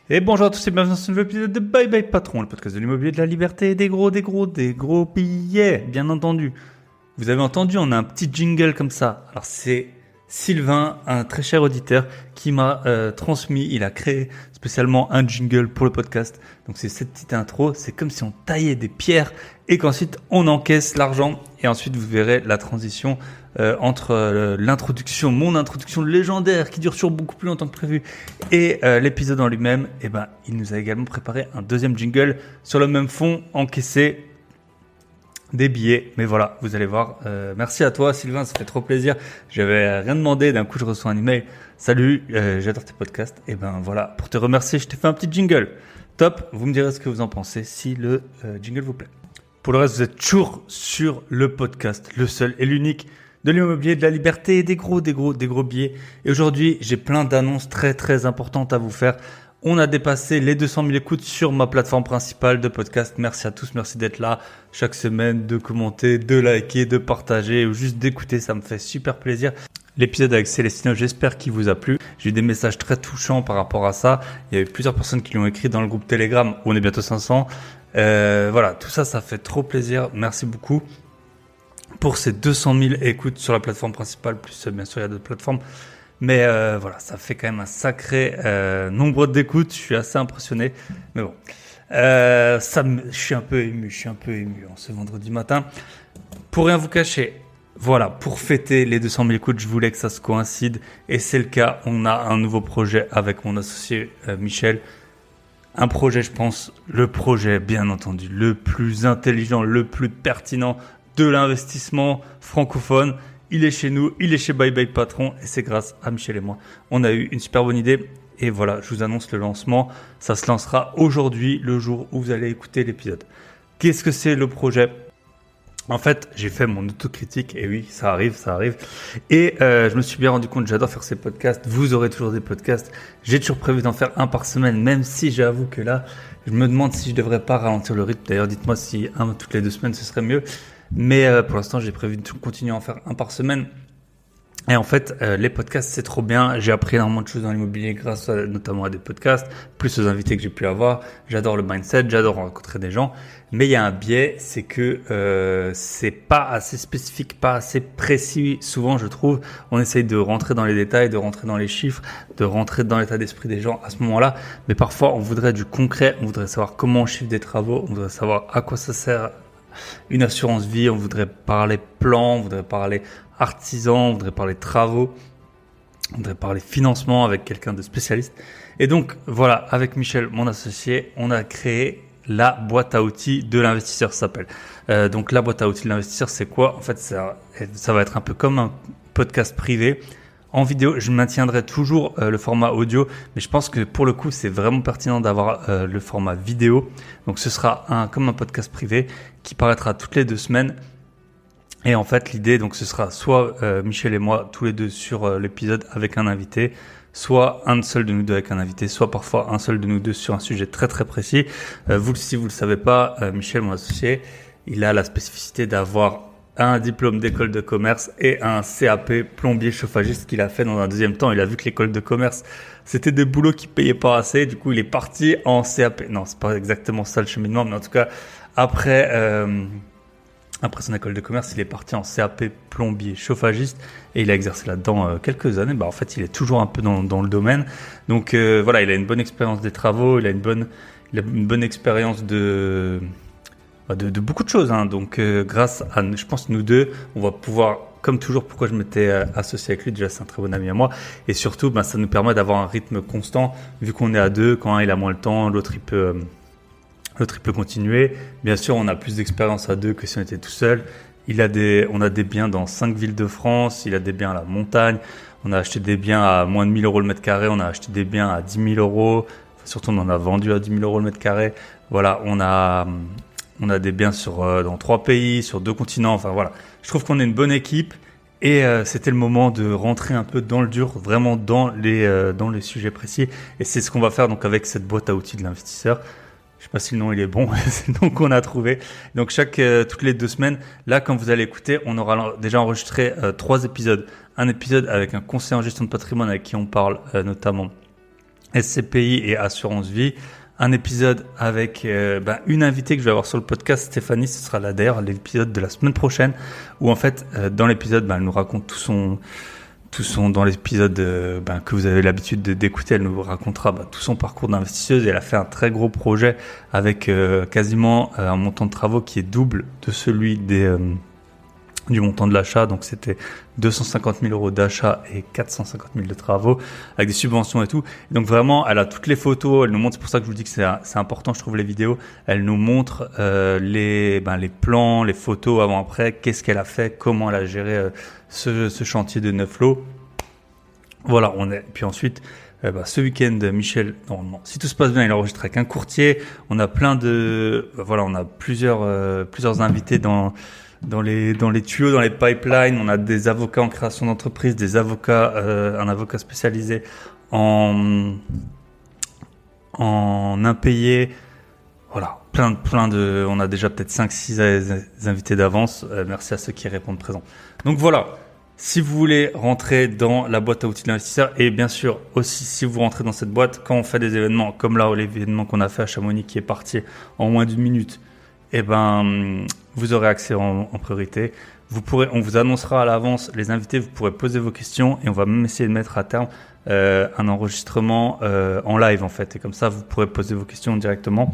Et bonjour à tous et bienvenue dans ce nouvel épisode de Bye Bye Patron, le podcast de l'immobilier, de la liberté, des gros billets, bien entendu. Vous avez entendu, on a un petit jingle comme ça. Alors c'est Sylvain, un très cher auditeur, qui m'a transmis, il a créé spécialement un jingle pour le podcast. Donc c'est cette petite intro, c'est comme si on taillait des pierres et qu'ensuite on encaisse l'argent. Et ensuite vous verrez la transition entre l'introduction, mon introduction légendaire qui dure sur beaucoup plus longtemps que prévu et l'épisode en lui-même. Et ben il nous a également préparé un deuxième jingle sur le même fond, encaissé des billets. Mais voilà, vous allez voir. Merci à toi Sylvain, ça fait trop plaisir. J'avais rien demandé, d'un coup je reçois un email. Salut, j'adore tes podcasts. Et ben voilà, pour te remercier, je t'ai fait un petit jingle. Top, vous me direz ce que vous en pensez si le jingle vous plaît. Pour le reste, vous êtes toujours sur le podcast, le seul et l'unique de l'immobilier, de la liberté et des gros billets. Et aujourd'hui, j'ai plein d'annonces très importantes à vous faire. On a dépassé les 200 000 écoutes sur ma plateforme principale de podcast. Merci à tous, merci d'être là chaque semaine, de commenter, de liker, de partager ou juste d'écouter. Ça me fait super plaisir. L'épisode avec Célestino, j'espère qu'il vous a plu. J'ai eu des messages très touchants par rapport à ça. Il y a eu plusieurs personnes qui l'ont écrit dans le groupe Telegram où on est bientôt 500. Voilà, tout ça, ça fait trop plaisir. Merci beaucoup pour ces 200 000 écoutes sur la plateforme principale. Plus, bien sûr, il y a d'autres plateformes. Mais voilà, ça fait quand même un sacré nombre d'écoutes. Je suis assez impressionné. Mais bon, je suis un peu ému en ce vendredi matin. Pour rien vous cacher, voilà, pour fêter les 200 000 écoutes, je voulais que ça se coïncide. Et c'est le cas. On a un nouveau projet avec mon associé Michel. Un projet, je pense, le projet, bien entendu, le plus intelligent, le plus pertinent de l'investissement francophone. Il est chez nous, il est chez Bye Bye Patron et c'est grâce à Michel et moi. On a eu une super bonne idée et voilà, je vous annonce le lancement. Ça se lancera aujourd'hui, le jour où vous allez écouter l'épisode. Qu'est-ce que c'est le projet ? En fait, j'ai fait mon autocritique et oui, ça arrive. Et je me suis bien rendu compte, j'adore faire ces podcasts. Vous aurez toujours des podcasts. J'ai toujours prévu d'en faire un par semaine, même si j'avoue que là, je me demande si je devrais pas ralentir le rythme. D'ailleurs, dites-moi si un toutes les 2 semaines, ce serait mieux. Mais pour l'instant, j'ai prévu de continuer à en faire un par semaine. Et en fait, les podcasts, c'est trop bien. J'ai appris énormément de choses dans l'immobilier grâce notamment à des podcasts, plus aux invités que j'ai pu avoir. J'adore le mindset, j'adore rencontrer des gens. Mais il y a un biais, c'est que c'est pas assez spécifique, pas assez précis. Souvent, je trouve, on essaye de rentrer dans les détails, de rentrer dans les chiffres, de rentrer dans l'état d'esprit des gens à ce moment-là. Mais parfois, on voudrait du concret, on voudrait savoir comment on chiffre des travaux, on voudrait savoir à quoi ça sert une assurance vie, on voudrait parler plan, on voudrait parler artisan, on voudrait parler travaux, on voudrait parler financement avec quelqu'un de spécialiste. Et donc voilà, avec Michel, mon associé, on a créé la boîte à outils de l'investisseur, ça s'appelle. Donc la boîte à outils de l'investisseur, c'est quoi ? En fait, ça va être un peu comme un podcast privé. En vidéo, je maintiendrai toujours le format audio, mais je pense que pour le coup, c'est vraiment pertinent d'avoir le format vidéo. Donc, ce sera comme un podcast privé qui paraîtra toutes les 2 semaines. Et en fait, l'idée, donc, ce sera soit Michel et moi, tous les deux sur l'épisode avec un invité, soit un seul de nous deux avec un invité, soit parfois un seul de nous deux sur un sujet très précis. Si vous le savez pas, Michel, mon associé, il a la spécificité d'avoir un diplôme d'école de commerce et un CAP plombier chauffagiste qu'il a fait dans un deuxième temps. Il a vu que l'école de commerce, c'était des boulots qui payaient pas assez. Du coup, il est parti en CAP. Non, c'est pas exactement ça le cheminement, mais en tout cas, après son école de commerce, il est parti en CAP plombier chauffagiste et il a exercé là-dedans quelques années. En fait, il est toujours un peu dans le domaine. Donc voilà, il a une bonne expérience des travaux, il a une bonne expérience de beaucoup de choses, hein. Donc grâce à, je pense, nous deux, on va pouvoir, comme toujours, pourquoi je m'étais associé avec lui, déjà c'est un très bon ami à moi, et surtout ça nous permet d'avoir un rythme constant, vu qu'on est à deux, quand un il a moins le temps, l'autre il peut continuer. Bien sûr, on a plus d'expérience à deux que si on était tout seul. On a des biens dans 5 villes de France, il a des biens à la montagne, on a acheté des biens à moins de 1 000 € le mètre carré, on a acheté des biens à 10 000 €, surtout on en a vendu à 10 000 € le mètre carré. Voilà, on a des biens dans 3 pays, sur 2 continents. Enfin voilà, je trouve qu'on est une bonne équipe et c'était le moment de rentrer un peu dans le dur, vraiment dans les sujets précis. Et c'est ce qu'on va faire donc avec cette boîte à outils de l'investisseur. Je sais pas si le nom il est bon, c'est le nom qu'on a trouvé. Donc toutes les 2 semaines, là quand vous allez écouter, on aura déjà enregistré 3 épisodes. Un épisode avec un conseiller en gestion de patrimoine avec qui on parle notamment SCPI et assurance vie. Un épisode avec une invitée que je vais avoir sur le podcast, Stéphanie. Ce sera là d'ailleurs l'épisode de la semaine prochaine où en fait dans l'épisode elle nous raconte tout son dans l'épisode que vous avez l'habitude d'écouter, elle nous racontera tout son parcours d'investisseuse. Et elle a fait un très gros projet avec quasiment un montant de travaux qui est double de celui du montant de l'achat. Donc c'était 250 000 euros d'achat et 450 000 de travaux avec des subventions et tout. Et donc vraiment, elle a toutes les photos, elle nous montre, c'est pour ça que je vous dis que c'est important, je trouve, les vidéos. Elle nous montre les plans, les photos avant-après, qu'est-ce qu'elle a fait, comment elle a géré ce chantier de 9 lots. Voilà, puis ensuite, ce week-end, Michel, normalement, si tout se passe bien, il enregistre avec un courtier. On a plein on a plusieurs invités dans les tuyaux, dans les pipelines. On a des avocats en création d'entreprise, un avocat spécialisé en impayé. Voilà, on a déjà peut-être 5-6 invités d'avance. Merci à ceux qui répondent présents. Donc voilà, si vous voulez rentrer dans la boîte à outils de l'investisseur, et bien sûr aussi si vous rentrez dans cette boîte, quand on fait des événements comme là, l'événement qu'on a fait à Chamonix qui est parti en moins d'1 minute, vous aurez accès en priorité. On vous annoncera à l'avance les invités, vous pourrez poser vos questions et on va même essayer de mettre à terme un enregistrement en live en fait. Et comme ça, vous pourrez poser vos questions directement.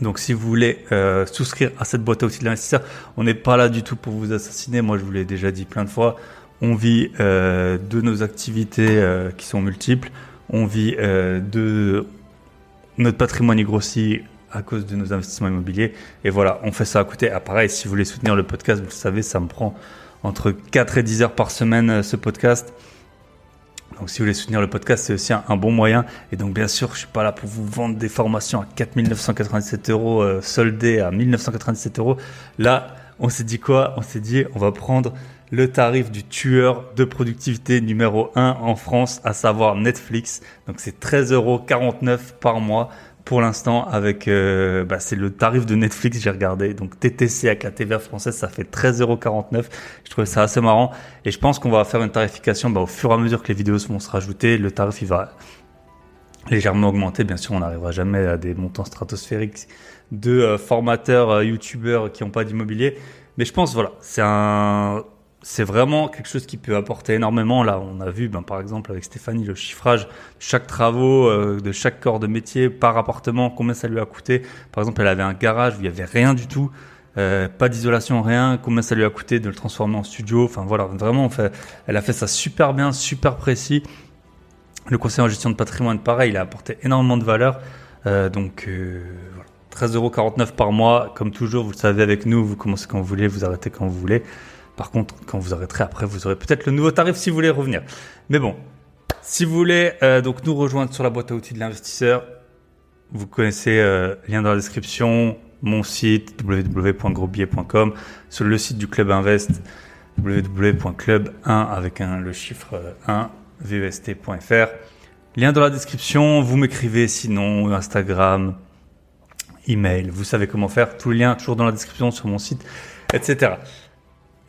Donc si vous voulez souscrire à cette boîte à outils de l'investisseur, on n'est pas là du tout pour vous assassiner. Moi, je vous l'ai déjà dit plein de fois. On vit de nos activités qui sont multiples. On vit de notre patrimoine, il grossit à cause de nos investissements immobiliers. Et voilà, on fait ça à côté. Ah, pareil, si vous voulez soutenir le podcast, vous le savez, ça me prend entre 4 et 10 heures par semaine, ce podcast. Donc, si vous voulez soutenir le podcast, c'est aussi un bon moyen. Et donc, bien sûr, je suis pas là pour vous vendre des formations à 4 997 euros, soldées à 1 997 euros. Là, on s'est dit quoi? On s'est dit, on va prendre le tarif du tueur de productivité numéro 1 en France, à savoir Netflix. Donc, c'est 13,49 € par mois. Pour l'instant, avec c'est le tarif de Netflix, j'ai regardé. Donc TTC avec la TVA française, ça fait 13,49 €. Je trouvais ça assez marrant. Et je pense qu'on va faire une tarification au fur et à mesure que les vidéos vont se rajouter. Le tarif, il va légèrement augmenter. Bien sûr, on n'arrivera jamais à des montants stratosphériques de formateurs, youtubeurs qui n'ont pas d'immobilier. Mais je pense, voilà, c'est vraiment quelque chose qui peut apporter énormément. Là, on a vu, par exemple, avec Stéphanie, le chiffrage de chaque travaux, de chaque corps de métier par appartement, combien ça lui a coûté. Par exemple, elle avait un garage où il n'y avait rien du tout, pas d'isolation, rien. Combien ça lui a coûté de le transformer en studio. Enfin, voilà, vraiment, elle a fait ça super bien, super précis. Le conseiller en gestion de patrimoine, pareil, il a apporté énormément de valeur. Voilà. 13,49 € par mois. Comme toujours, vous le savez avec nous, vous commencez quand vous voulez, vous arrêtez quand vous voulez. Par contre, quand vous arrêterez après, vous aurez peut-être le nouveau tarif si vous voulez revenir. Mais bon, si vous voulez donc nous rejoindre sur la boîte à outils de l'investisseur, vous connaissez lien dans la description, mon site www.grosbillet.com, sur le site du Club Invest www.club1 avec le chiffre 1 vest.fr. Lien dans la description, vous m'écrivez sinon Instagram, email, vous savez comment faire. Tous les liens toujours dans la description sur mon site, etc.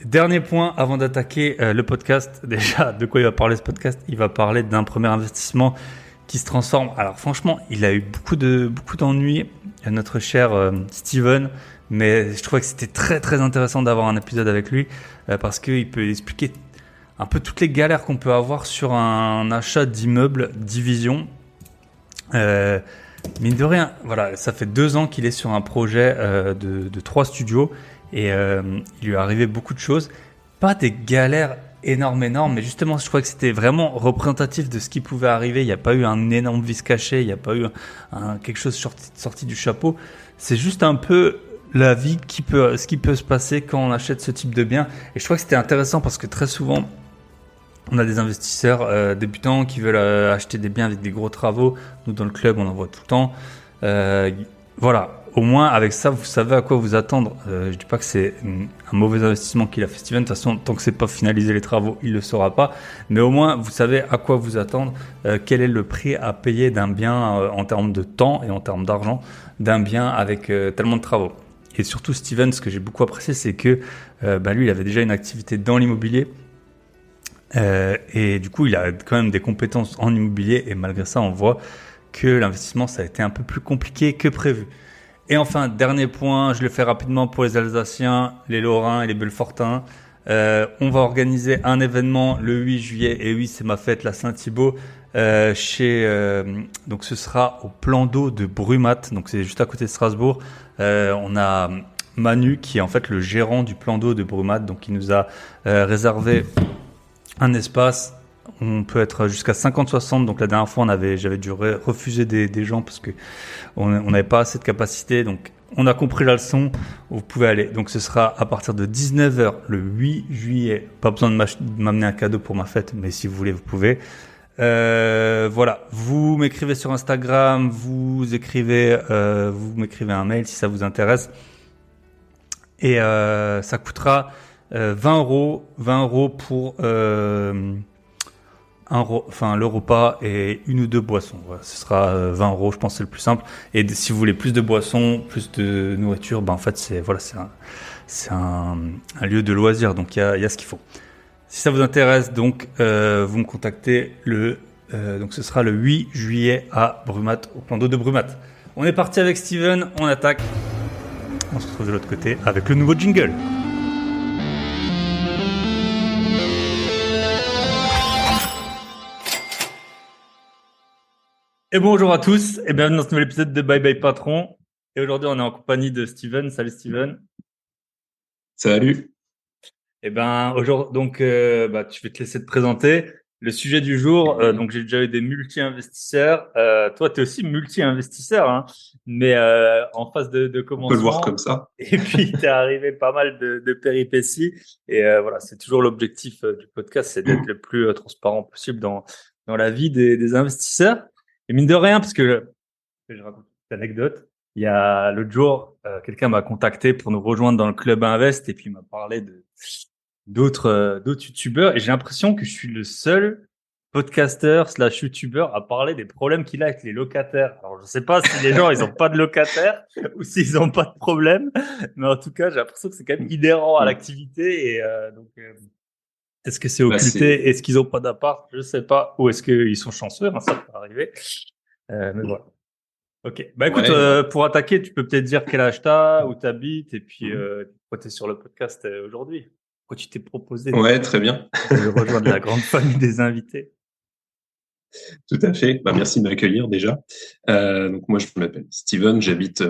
Dernier point avant d'attaquer le podcast. Déjà, de quoi il va parler ce podcast? Il va parler d'un premier investissement qui se transforme. Alors franchement, il a eu beaucoup d'ennuis, notre cher Steven, mais je trouvais que c'était très très intéressant d'avoir un épisode avec lui parce qu'il peut expliquer un peu toutes les galères qu'on peut avoir sur un achat d'immeuble division. Mine de rien, voilà, ça fait 2 ans qu'il est sur un projet de 3 studios. Et il lui est arrivé beaucoup de choses, pas des galères énormes, mais justement je crois que c'était vraiment représentatif de ce qui pouvait arriver. Il n'y a pas eu un énorme vice caché, il n'y a pas eu quelque chose sorti du chapeau. C'est juste un peu la vie ce qui peut se passer quand on achète ce type de bien. Et je crois que c'était intéressant parce que très souvent on a des investisseurs débutants qui veulent acheter des biens avec des gros travaux. Nous dans le club on en voit tout le temps. Voilà. Au moins, avec ça, vous savez à quoi vous attendre. Je dis pas que c'est un mauvais investissement qu'il a fait Steven. De toute façon, tant que c'est pas finalisé les travaux, il le saura pas. Mais au moins, vous savez à quoi vous attendre. Quel est le prix à payer d'un bien en termes de temps et en termes d'argent d'un bien avec tellement de travaux. Et surtout, Steven, ce que j'ai beaucoup apprécié, c'est que lui, il avait déjà une activité dans l'immobilier Et du coup, il a quand même des compétences en immobilier et malgré ça, on voit que l'investissement, ça a été un peu plus compliqué que prévu. Et enfin, dernier point, je le fais rapidement pour les Alsaciens, les Lorrains et les Belfortins. On va organiser un événement le 8 juillet. Et oui, c'est ma fête, la Saint-Thibault. Donc ce sera au plan d'eau de Brumat. Donc c'est juste à côté de Strasbourg. On a Manu qui est en fait le gérant du plan d'eau de Brumat. Donc il nous a réservé un espace. On peut être jusqu'à 50-60. Donc la dernière fois, j'avais dû refuser des gens parce que on n'avait pas assez de capacité. Donc on a compris la leçon. Vous pouvez aller. Donc ce sera à partir de 19h le 8 juillet. Pas besoin de m'amener un cadeau pour ma fête, mais si vous voulez, vous pouvez. Voilà. Vous m'écrivez sur Instagram. Vous m'écrivez un mail si ça vous intéresse. Et ça coûtera 20 euros. 20 euros pour le repas et une ou deux boissons. Voilà, ce sera 20 euros, je pense que c'est le plus simple. Et si vous voulez plus de boissons, plus de nourriture, en fait c'est un lieu de loisir, donc il y a ce qu'il faut. Si ça vous intéresse, donc vous me contactez donc ce sera le 8 juillet à Brumat, au plan d'eau de Brumat. On est parti avec Steven, on attaque. On se retrouve de l'autre côté avec le nouveau jingle. Et bonjour à tous et bienvenue dans ce nouvel épisode de Bye Bye Patron. Et aujourd'hui, on est en compagnie de Steven. Salut Steven. Salut. Et aujourd'hui, donc, je vais te laisser te présenter. Le sujet du jour, donc j'ai déjà eu des multi-investisseurs. Toi, tu es aussi multi-investisseur, hein, mais en phase de commencement. On peut le voir comme ça. Et puis, tu es arrivé pas mal de péripéties. Et voilà, c'est toujours l'objectif du podcast, c'est d'être le plus transparent possible dans la vie des investisseurs. Et mine de rien, parce que je raconte une anecdote, il y a l'autre jour, quelqu'un m'a contacté pour nous rejoindre dans le club Invest et puis il m'a parlé d'autres youtubeurs et j'ai l'impression que je suis le seul podcasteur / youtubeur à parler des problèmes qu'il a avec les locataires. Alors je sais pas si les gens ils ont pas de locataires ou s'ils ont pas de problème, mais en tout cas j'ai l'impression que c'est quand même inhérent à l'activité et est-ce que c'est occulté? Est-ce qu'ils ont pas d'appart? Je sais pas. Ou est-ce qu'ils sont chanceux? Ça peut arriver. Mais voilà. Ok. Écoute, pour attaquer, tu peux peut-être dire quel âge t'as, où t'habites, et puis pourquoi t'es sur le podcast aujourd'hui. Pourquoi tu t'es proposé très bien. de rejoindre la grande famille des invités. Tout à fait. Merci de m'accueillir déjà. Donc moi, je m'appelle Steven. J'habite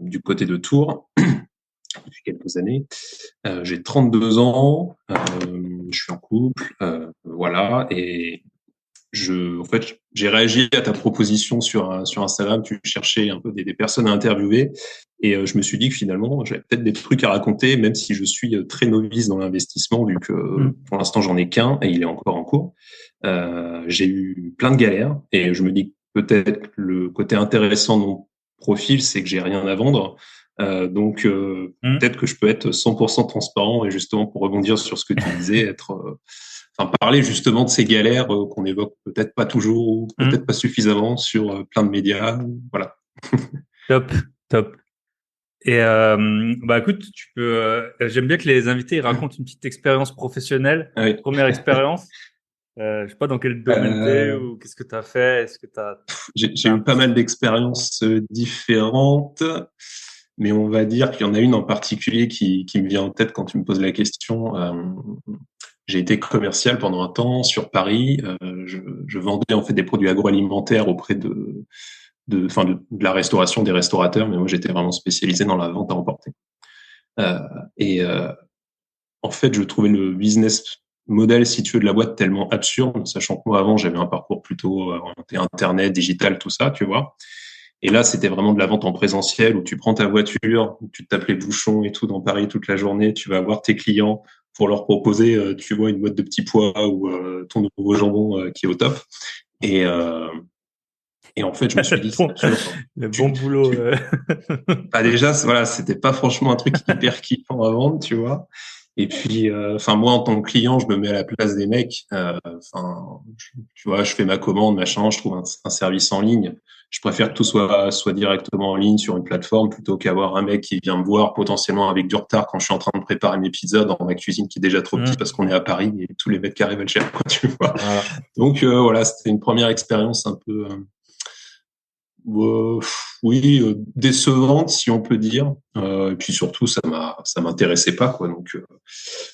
du côté de Tours depuis quelques années. J'ai 32 ans. Je suis en couple. Voilà. Et en fait, j'ai réagi à ta proposition sur Instagram. Tu cherchais un peu des personnes à interviewer. Et je me suis dit que finalement, j'avais peut-être des trucs à raconter, même si je suis très novice dans l'investissement, vu que pour l'instant, j'en ai qu'un et il est encore en cours. J'ai eu plein de galères et je me dis que peut-être le côté intéressant de mon profil, c'est que j'ai rien à vendre. Donc, peut-être que je peux être 100% transparent et justement, pour rebondir sur ce que tu disais, parler justement de ces galères qu'on évoque peut-être pas toujours ou peut-être pas suffisamment sur plein de médias. Voilà. Top. Et écoute, tu peux. J'aime bien que les invités ils racontent une petite expérience professionnelle, première expérience. Je sais pas dans quel domaine t'es ou qu'est-ce que t'as fait. Est-ce que j'ai eu pas mal d'expériences différentes, mais on va dire qu'il y en a une en particulier qui me vient en tête quand tu me poses la question. J'ai été commercial pendant un temps sur Paris. Je vendais en fait des produits agroalimentaires auprès de la restauration, des restaurateurs, mais moi j'étais vraiment spécialisé dans la vente à emporter. En fait, je trouvais le business model, si tu veux, de la boîte tellement absurde, sachant que moi avant j'avais un parcours plutôt orienté internet, digital, tout ça, tu vois. Et là, c'était vraiment de la vente en présentiel où tu prends ta voiture, tu te tapes les bouchons et tout dans Paris toute la journée, tu vas voir tes clients pour leur proposer, tu vois, une boîte de petits pois ou ton nouveau jambon qui est au top. Et en fait, je me suis dit, le bon boulot. Déjà, voilà, c'était pas franchement un truc hyper kiffant à vendre, tu vois. Et puis, enfin moi en tant que client, je me mets à la place des mecs. Enfin, tu vois, je fais ma commande, machin, je trouve un service en ligne. Je préfère que tout soit directement en ligne sur une plateforme plutôt qu'avoir un mec qui vient me voir potentiellement avec du retard quand je suis en train de préparer mes pizzas dans ma cuisine qui est déjà trop petite parce qu'on est à Paris et tous les mètres carrés valent cher, quoi, tu vois. Voilà. Donc voilà, c'était une première expérience un peu euh, oui, décevante si on peut dire. Et puis surtout, ça m'intéressait pas, quoi. Donc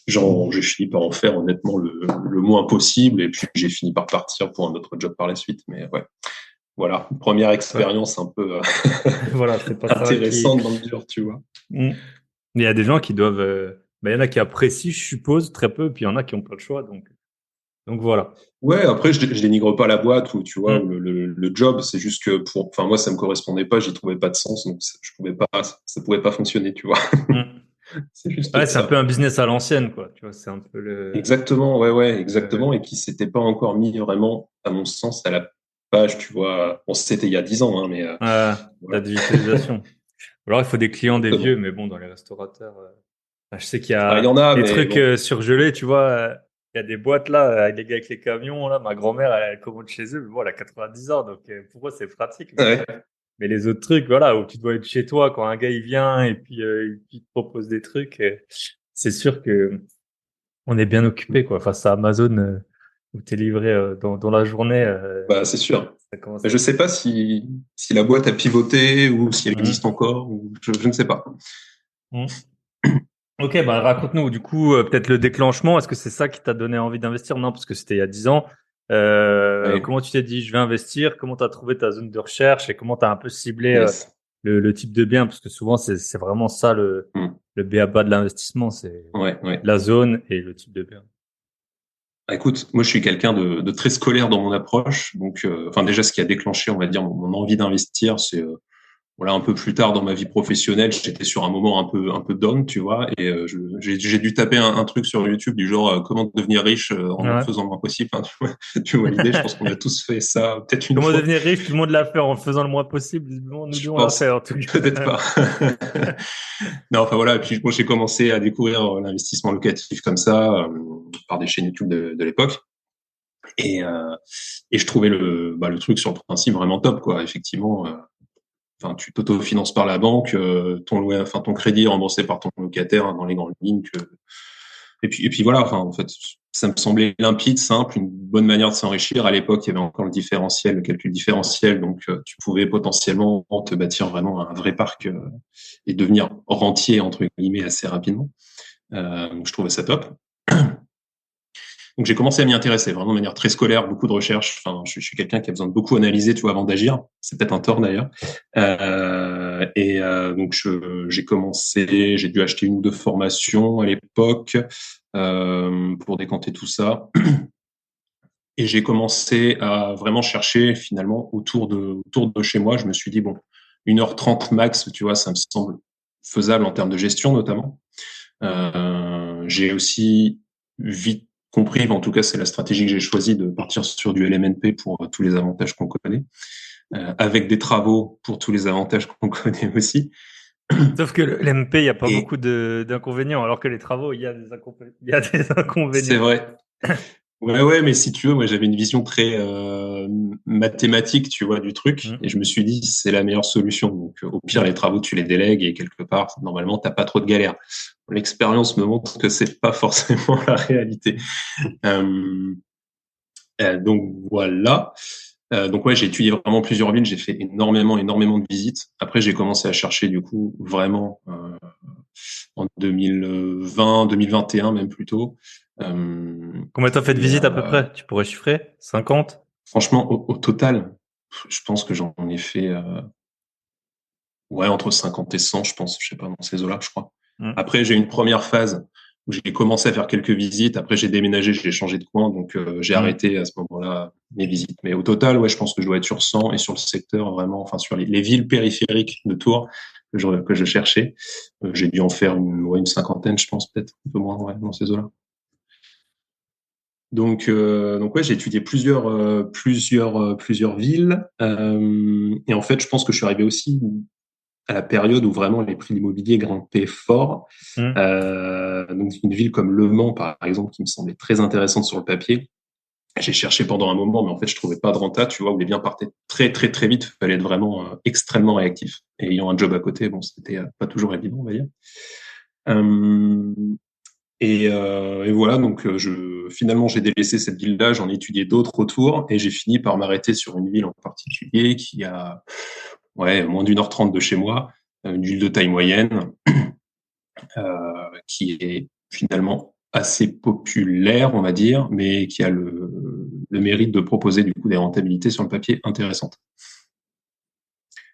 j'ai fini par en faire honnêtement le moins possible. Et puis j'ai fini par partir pour un autre job par la suite. Mais ouais, voilà, une première Ouais. expérience un peu Voilà, c'est pas ça qui. intéressante dans le dur, tu vois. Mm. Il y a des gens qui doivent. Il y en a qui apprécient, je suppose, très peu, puis il y en a qui n'ont pas le choix. Donc voilà. Ouais, après, je dénigre pas la boîte ou tu vois ou Mm. le job. C'est juste que enfin moi, ça me correspondait pas. J'y trouvais pas de sens, donc je pouvais pas, ça pouvait pas fonctionner, tu vois. Mm. C'est juste Ouais, c'est un peu ça. un business à l'ancienne, quoi. Tu vois, c'est un peu Exactement, ouais, le- exactement, et qui s'était pas encore mis vraiment, à mon sens, à la page, tu vois. Bon, c'était il y a 10 ans, hein, mais la voilà. digitalisation. Alors, il faut des clients, des vieux, Exactement. mais bon, dans les restaurateurs, je sais qu'il y Ah, il y a en a, des mais trucs bon. surgelés, tu vois. Il y a des boîtes là, avec les gars avec les camions. Là, ma grand-mère, elle commande chez eux, mais bon, elle a 90 ans, donc pour eux, c'est pratique. Ouais. Mais les autres trucs, voilà, où tu dois être chez toi quand un gars il vient et puis il te propose des trucs, c'est sûr que on est bien occupé, quoi. Face à Amazon, où t'es livré dans la journée, Bah, c'est sûr. ça commence Mais à je être. sais pas si la boîte a pivoté ou si elle existe Mhm. encore, ou je ne sais pas. Mhm. Ok, bah raconte-nous du coup peut-être le déclenchement. Est-ce que c'est ça qui t'a donné envie d'investir? Non, parce que c'était il y a 10 ans. Ouais. Comment tu t'es dit je vais investir? Comment tu as trouvé ta zone de recherche et comment tu as un peu ciblé Yes. le type de bien? Parce que souvent c'est vraiment ça Hmm. le b.a-ba de l'investissement, c'est Ouais, ouais. la zone et le type de bien. Bah, écoute, moi je suis quelqu'un de très scolaire dans mon approche, donc enfin déjà ce qui a déclenché, on va dire, mon envie d'investir, c'est voilà, un peu plus tard dans ma vie professionnelle, j'étais sur un moment un peu down, tu vois, et j'ai dû taper un truc sur YouTube du genre comment devenir riche en en Ouais. faisant le moins possible. Hein, tu vois l'idée. Je pense qu'on a tous fait ça peut-être une Comment fois. devenir riche? Tout le monde l'a fait en le faisant le moins possible. Visiblement, nous Je deux, on l'a fait pense en tout peut-être cas. pas. Non, enfin voilà. Et puis moi, j'ai commencé à découvrir l'investissement locatif comme ça par des chaînes YouTube de l'époque. Et, euh, et je trouvais le truc sur le principe vraiment top, quoi. Effectivement, enfin, tu t'autofinances par la banque, ton crédit est remboursé par ton locataire hein, dans les grandes lignes. Et puis voilà. Enfin, en fait, ça me semblait limpide, simple, une bonne manière de s'enrichir. À l'époque, il y avait encore le différentiel, le calcul différentiel, donc tu pouvais potentiellement te bâtir vraiment un vrai parc et devenir rentier entre guillemets assez rapidement. Donc je trouvais ça top. Donc j'ai commencé à m'y intéresser vraiment de manière très scolaire, beaucoup de recherches. Enfin, je suis quelqu'un qui a besoin de beaucoup analyser, tu vois, avant d'agir. C'est peut-être un tort d'ailleurs. Donc j'ai commencé, j'ai dû acheter une ou deux formations à l'époque pour décanter tout ça. Et j'ai commencé à vraiment chercher finalement autour de chez moi. Je me suis dit bon, 1h30 max, tu vois, ça me semble faisable en termes de gestion notamment. J'ai aussi vite compris, en tout cas c'est la stratégie que j'ai choisie, de partir sur du LMNP pour tous les avantages qu'on connaît, avec des travaux pour tous les avantages qu'on connaît aussi. Sauf que l'MP, il n'y a pas Et beaucoup d'inconvénients, alors que les travaux, il y a il y a des c'est inconvénients. vrai. Ouais, ouais, mais si tu veux, moi j'avais une vision très mathématique, tu vois, du truc, et Mm. je me suis dit c'est la meilleure solution. Donc au pire les travaux tu les délègues et quelque part normalement t'as pas trop de galères. L'expérience me montre que c'est pas forcément la réalité. Euh, donc voilà. Donc ouais, j'ai étudié vraiment plusieurs villes, j'ai fait énormément de visites. Après, j'ai commencé à chercher du coup vraiment en 2020, 2021 même plutôt. Combien t'as fait de Et visites à peu près? Tu pourrais chiffrer? 50? franchement, au total, je pense que j'en ai fait ouais entre 50 et 100, je pense, je sais pas dans ces eaux-là, je crois. Mm. Après, j'ai eu une première phase où j'ai commencé à faire quelques visites. Après, j'ai déménagé, j'ai changé de coin, donc j'ai Mm. arrêté à ce moment-là mes visites. Mais au total, ouais, je pense que je dois être sur 100 et sur le secteur vraiment, enfin sur les villes périphériques de Tours que je cherchais, j'ai dû en faire ouais, une cinquantaine, je pense peut-être un peu moins, ouais, dans ces eaux-là. Donc ouais, j'ai étudié plusieurs villes et en fait, je pense que je suis arrivé aussi à la période où vraiment les prix de l'immobilier grimpaient fort. Hmm. Donc une ville comme Le Mans, par exemple, qui me semblait très intéressante sur le papier. J'ai cherché pendant un moment, mais en fait, je trouvais pas de renta, tu vois, où les biens partaient très, très, très vite. Il fallait être vraiment extrêmement réactif. Et ayant un job à côté, bon, c'était pas toujours évident, on va dire. Euh, et voilà, donc finalement, j'ai délaissé cette ville-là, j'en ai étudié d'autres autour, et j'ai fini par m'arrêter sur une ville en particulier qui a moins d'1h30 de chez moi, une ville de taille moyenne, qui est finalement assez populaire, on va dire, mais qui a le mérite de proposer du coup des rentabilités sur le papier intéressantes.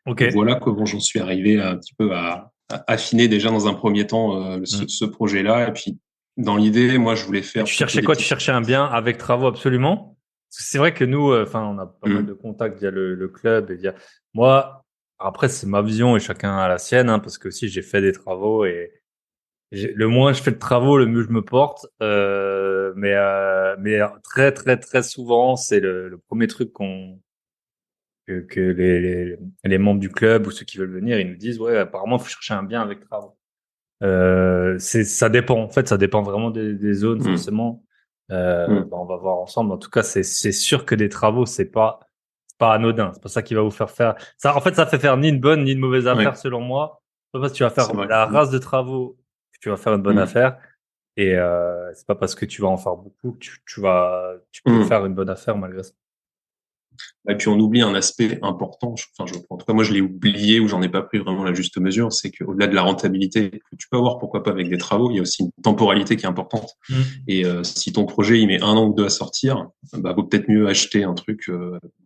Ok. Donc voilà comment j'en suis arrivé un petit peu à affiner déjà dans un premier temps ce projet-là. Et puis dans l'idée, moi je voulais Et faire tu plutôt cherchais des quoi? Tu petites. cherchais un bien avec travaux absolument? Parce que c'est vrai que nous, enfin, on a pas mal de Mmh. contacts via le club et via moi. Après, c'est ma vision et chacun a la sienne, hein, parce que aussi j'ai fait des travaux et le moins je fais de travaux, le mieux je me porte. Mais très très très souvent, c'est le premier truc que les membres du club ou ceux qui veulent venir, ils nous disent ouais, apparemment, il faut chercher un bien avec travaux. Ça dépend. En fait, ça dépend vraiment des zones, Mmh. forcément. Mmh. On va voir ensemble. En tout cas, c'est sûr que des travaux, c'est pas anodin. C'est pas ça qui va vous faire faire. Ça, en fait, ça fait faire ni une bonne ni une mauvaise affaire, Ouais, selon moi. C'est pas parce que tu vas c'est faire vrai. la Mmh. race de travaux que tu vas faire une bonne Mmh. affaire. Et c'est pas parce que tu vas en faire beaucoup que tu peux Mmh. faire une bonne affaire malgré ça. Et puis on oublie un aspect important. En tout cas, moi je l'ai oublié ou j'en ai pas pris vraiment la juste mesure, c'est qu'au-delà de la rentabilité que tu peux avoir, pourquoi pas avec des travaux, il y a aussi une temporalité qui est importante. Mm. Et si ton projet il met 1 an ou 2 à sortir, bah vaut peut-être mieux acheter un truc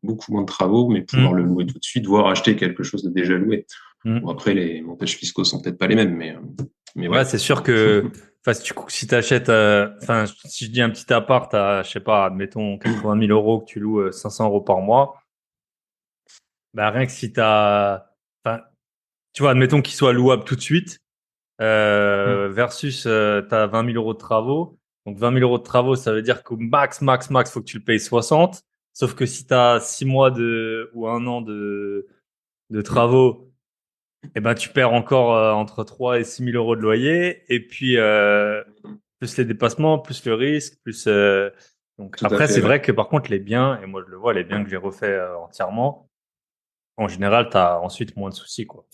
beaucoup moins de travaux, mais pouvoir le Mm. louer tout de suite, voire acheter quelque chose de déjà loué. Bon Mm. après les montages fiscaux sont peut-être pas les mêmes, mais Ouais, ouais. c'est sûr que, enfin, si t'achètes, enfin, si je dis un petit appart à, je sais pas, admettons 80 000 euros que tu loues 500 euros par mois, bah, rien que si enfin, tu vois, admettons qu'il soit louable tout de suite, versus, t'as 20 000 euros de travaux. Donc, 20 000 euros de travaux, ça veut dire qu'au max, faut que tu le payes 60. Sauf que si t'as 6 mois ou 1 an de travaux, eh ben, tu perds encore entre 3 et 6 000 euros de loyer. Et puis, plus les dépassements, plus le risque, plus. Donc Tout à après, fait, c'est ouais. vrai que par contre, les biens, et moi je le vois, les biens que j'ai refaits entièrement, en général, tu as ensuite moins de soucis, quoi.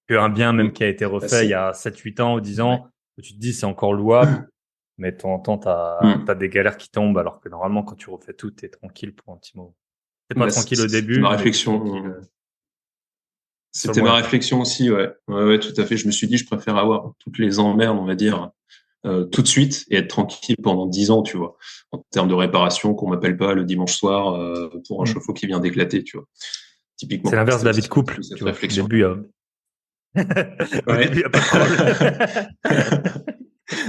Qu'un bien même Mm. qui a été Bah, refait il y c'est a 7 8 ans ou 10 ouais. ans, où tu te dis c'est encore louable, mais de temps en temps, tu Mm. as des galères qui tombent, alors que normalement, quand tu refais tout, tu es tranquille pour un petit moment. T'es pas Bah, tranquille au c'était ma début, mais tu es tranquille réflexion. sur le C'était ma moyen terme. réflexion aussi, ouais. Ouais, tout à fait. Je me suis dit, je préfère avoir toutes les emmerdes, on va dire, tout de suite et être tranquille pendant 10 ans, tu vois. En termes de réparation, qu'on m'appelle pas le dimanche soir pour un Mm. chauffe-eau qui vient d'éclater, tu vois. C'est Typiquement, l'inverse de c'était la vie de aussi un petit couple, peu cette tu vois. Au réflexion. début, au Ouais. début, il n'y a pas de problème.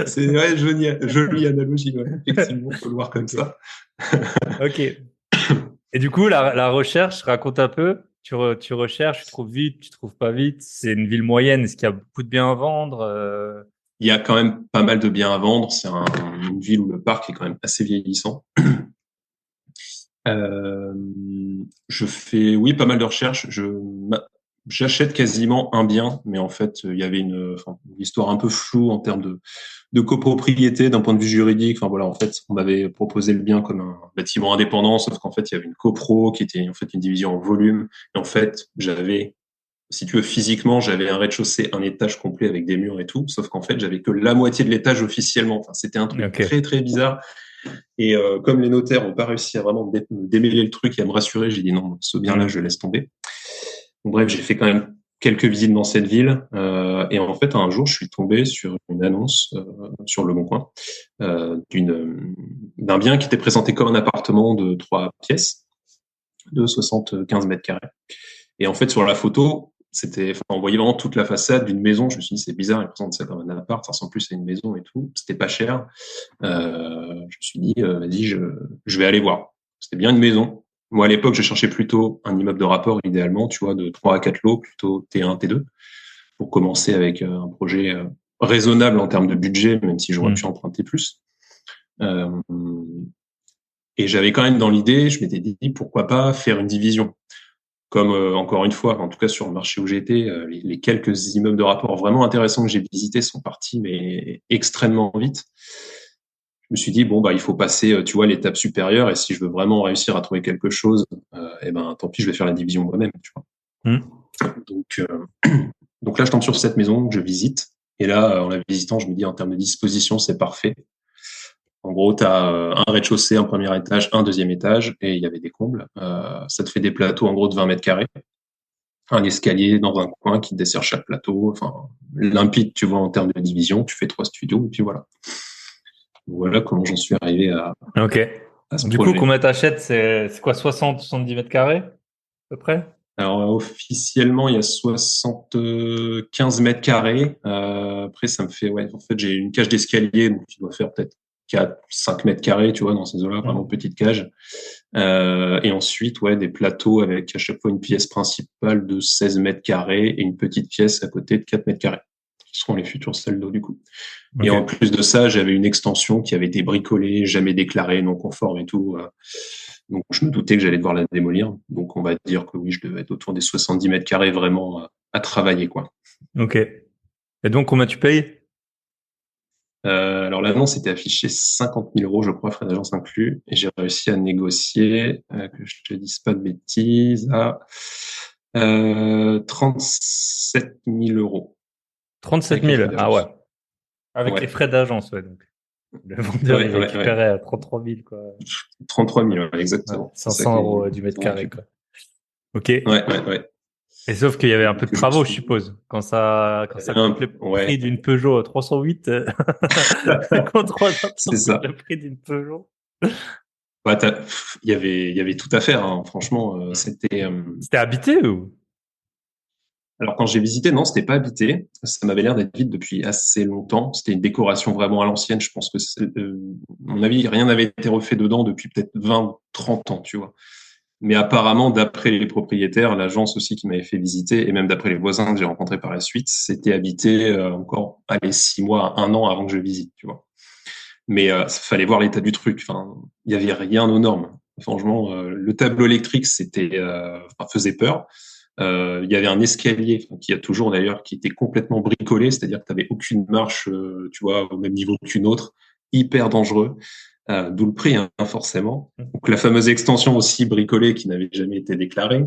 C'est ouais, jolie analogie, ouais. Effectivement, faut le voir comme Ok. ça. Ok. Et du coup, la recherche, raconte un peu. Tu recherches, tu trouves vite, tu trouves pas vite. C'est une ville moyenne. Est-ce qu'il y a beaucoup de biens à vendre? Il y a quand même pas mal de biens à vendre. C'est une ville où le parc est quand même assez vieillissant. Euh, je fais, oui, pas mal de recherches. J'achète quasiment un bien, mais en fait, il y avait une histoire un peu floue en termes de copropriété d'un point de vue juridique. Enfin voilà, en fait, on m'avait proposé le bien comme un bâtiment indépendant, sauf qu'en fait, il y avait une copro qui était en fait une division en volume. Et en fait, si tu veux, physiquement, j'avais un rez-de-chaussée, un étage complet avec des murs et tout, sauf qu'en fait, j'avais que la moitié de l'étage officiellement. Enfin, c'était un truc Ok. très très bizarre. Et comme les notaires n'ont pas réussi à vraiment démêler le truc et à me rassurer, j'ai dit non, ce bien-là, je Hmm. laisse tomber. Bon, bref, j'ai fait quand même quelques visites dans cette ville. Et en fait, un jour, je suis tombé sur une annonce sur Le Bon Coin d'un bien qui était présenté comme un appartement de 3 pièces de 75 mètres carrés. Et en fait, sur la photo, on voyait vraiment toute la façade d'une maison. Je me suis dit, c'est bizarre, ils présentent ça comme un appart, ça ressemble plus à une maison et tout. C'était pas cher. Je me suis dit, vas-y, je vais aller voir. C'était bien une maison. Moi, à l'époque, je cherchais plutôt un immeuble de rapport, idéalement, tu vois, de 3 à 4 lots, plutôt T1, T2, pour commencer avec un projet raisonnable en termes de budget, même si j'aurais pu Hmm. emprunter plus. Euh, et j'avais quand même dans l'idée, je m'étais dit, pourquoi pas faire une division. comme encore une fois, en tout cas sur le marché où j'étais, les quelques immeubles de rapport vraiment intéressants que j'ai visités sont partis, mais extrêmement vite. Je me suis dit bon bah il faut passer, tu vois, l'étape supérieure, et si je veux vraiment réussir à trouver quelque chose, eh ben tant pis, je vais faire la division moi-même, tu vois. Donc donc là je tombe sur cette maison que je visite, et là en la visitant je me dis en termes de disposition c'est parfait. En gros, tu as un rez-de-chaussée, un premier étage, un deuxième étage, et il y avait des combles. Ça te fait des plateaux en gros de 20 mètres carrés, un escalier dans un coin qui dessert chaque plateau. Enfin, limpide, tu vois, en termes de division. Tu fais 3 studios, et puis voilà. Voilà comment j'en suis arrivé Ok. à ce Du coup, projet. combien t'achètes? C'est quoi, 60, 70 mètres carrés, à peu près? Alors, officiellement, il y a 75 mètres carrés. Après, ça me fait, ouais, en fait, j'ai une cage d'escalier, donc qui doit faire peut-être 4, 5 mètres carrés, tu vois, dans ces eaux-là, vraiment petite cage. Et ensuite, ouais, des plateaux avec à chaque fois une pièce principale de 16 mètres carrés et une petite pièce à côté de 4 mètres carrés, qui seront les futures salles d'eau, du coup. Et en Ok. plus de ça, j'avais une extension qui avait été bricolée, jamais déclarée, non conforme et tout. Donc, je me doutais que j'allais devoir la démolir. Donc, on va dire que oui, je devais être autour des 70 mètres carrés vraiment à travailler, quoi. Ok. Et donc, combien tu payes? Alors, l'annonce était affichée 50 000 euros, je crois, frais d'agence inclus. Et j'ai réussi à négocier, que je te dise pas de bêtises, à 37 000 euros 37 avec les 000. frais Ah ouais. d'agence. Avec les Ouais, frais d'agence, ouais. Donc, le vendeur, il ouais, ouais, ouais. récupérait à 33 000, quoi. 33 000, ouais, Ouais. exactement. C'est ça 500 euros du mètre qu'ils ont carré, récupéré. quoi. Ok. Et Ouais, ouais, ouais. sauf qu'il y avait un peu de Donc, je me travaux, je suis suppose. Quand ça coûte le ouais, prix d'une Peugeot 308, 53 ans, ça c'est coûte ça. le prix d'une Peugeot. Bah, il y avait tout à faire, hein. Franchement, c'était, C'était habité ou? alors quand j'ai visité, non, c'était pas habité. Ça m'avait l'air d'être vide depuis assez longtemps. C'était une décoration vraiment à l'ancienne. Je pense que, à mon avis, rien n'avait été refait dedans depuis peut-être 20, 30 ans, tu vois. Mais apparemment, d'après les propriétaires, l'agence aussi qui m'avait fait visiter, et même d'après les voisins que j'ai rencontrés par la suite, c'était habité encore, allez, 6 mois, 1 an avant que je visite, tu vois. Mais fallait voir l'état du truc. Enfin, il y avait rien aux normes. Franchement, le tableau électrique, c'était, enfin, faisait peur. Il y avait un escalier, enfin, qui a toujours d'ailleurs, qui était complètement bricolé, c'est-à-dire que tu n'avais aucune marche, tu vois, au même niveau qu'une autre, hyper dangereux. D'où le prix, hein, forcément. Donc la fameuse extension aussi bricolée qui n'avait jamais été déclarée.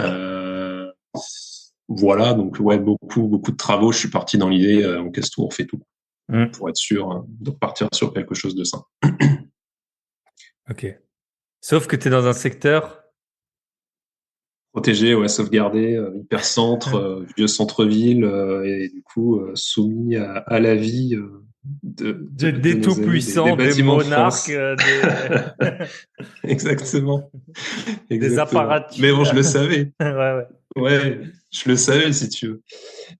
Euh, voilà, donc ouais, beaucoup de travaux. Je suis parti dans l'idée, on casse tout, on fait tout, Hmm. pour être sûr, hein, de repartir sur quelque chose de sain. Ok. Sauf que tu es dans un secteur. Protégé, ouais, sauvegardé, hyper centre, vieux centre-ville, et du coup soumis à la vie de Des nos amis des tout-puissants, des bâtiments de monarques, France. Exactement, des exactement. Mais bon, apparatchiks. je le savais. Ouais, ouais. Ouais, je le savais si tu veux.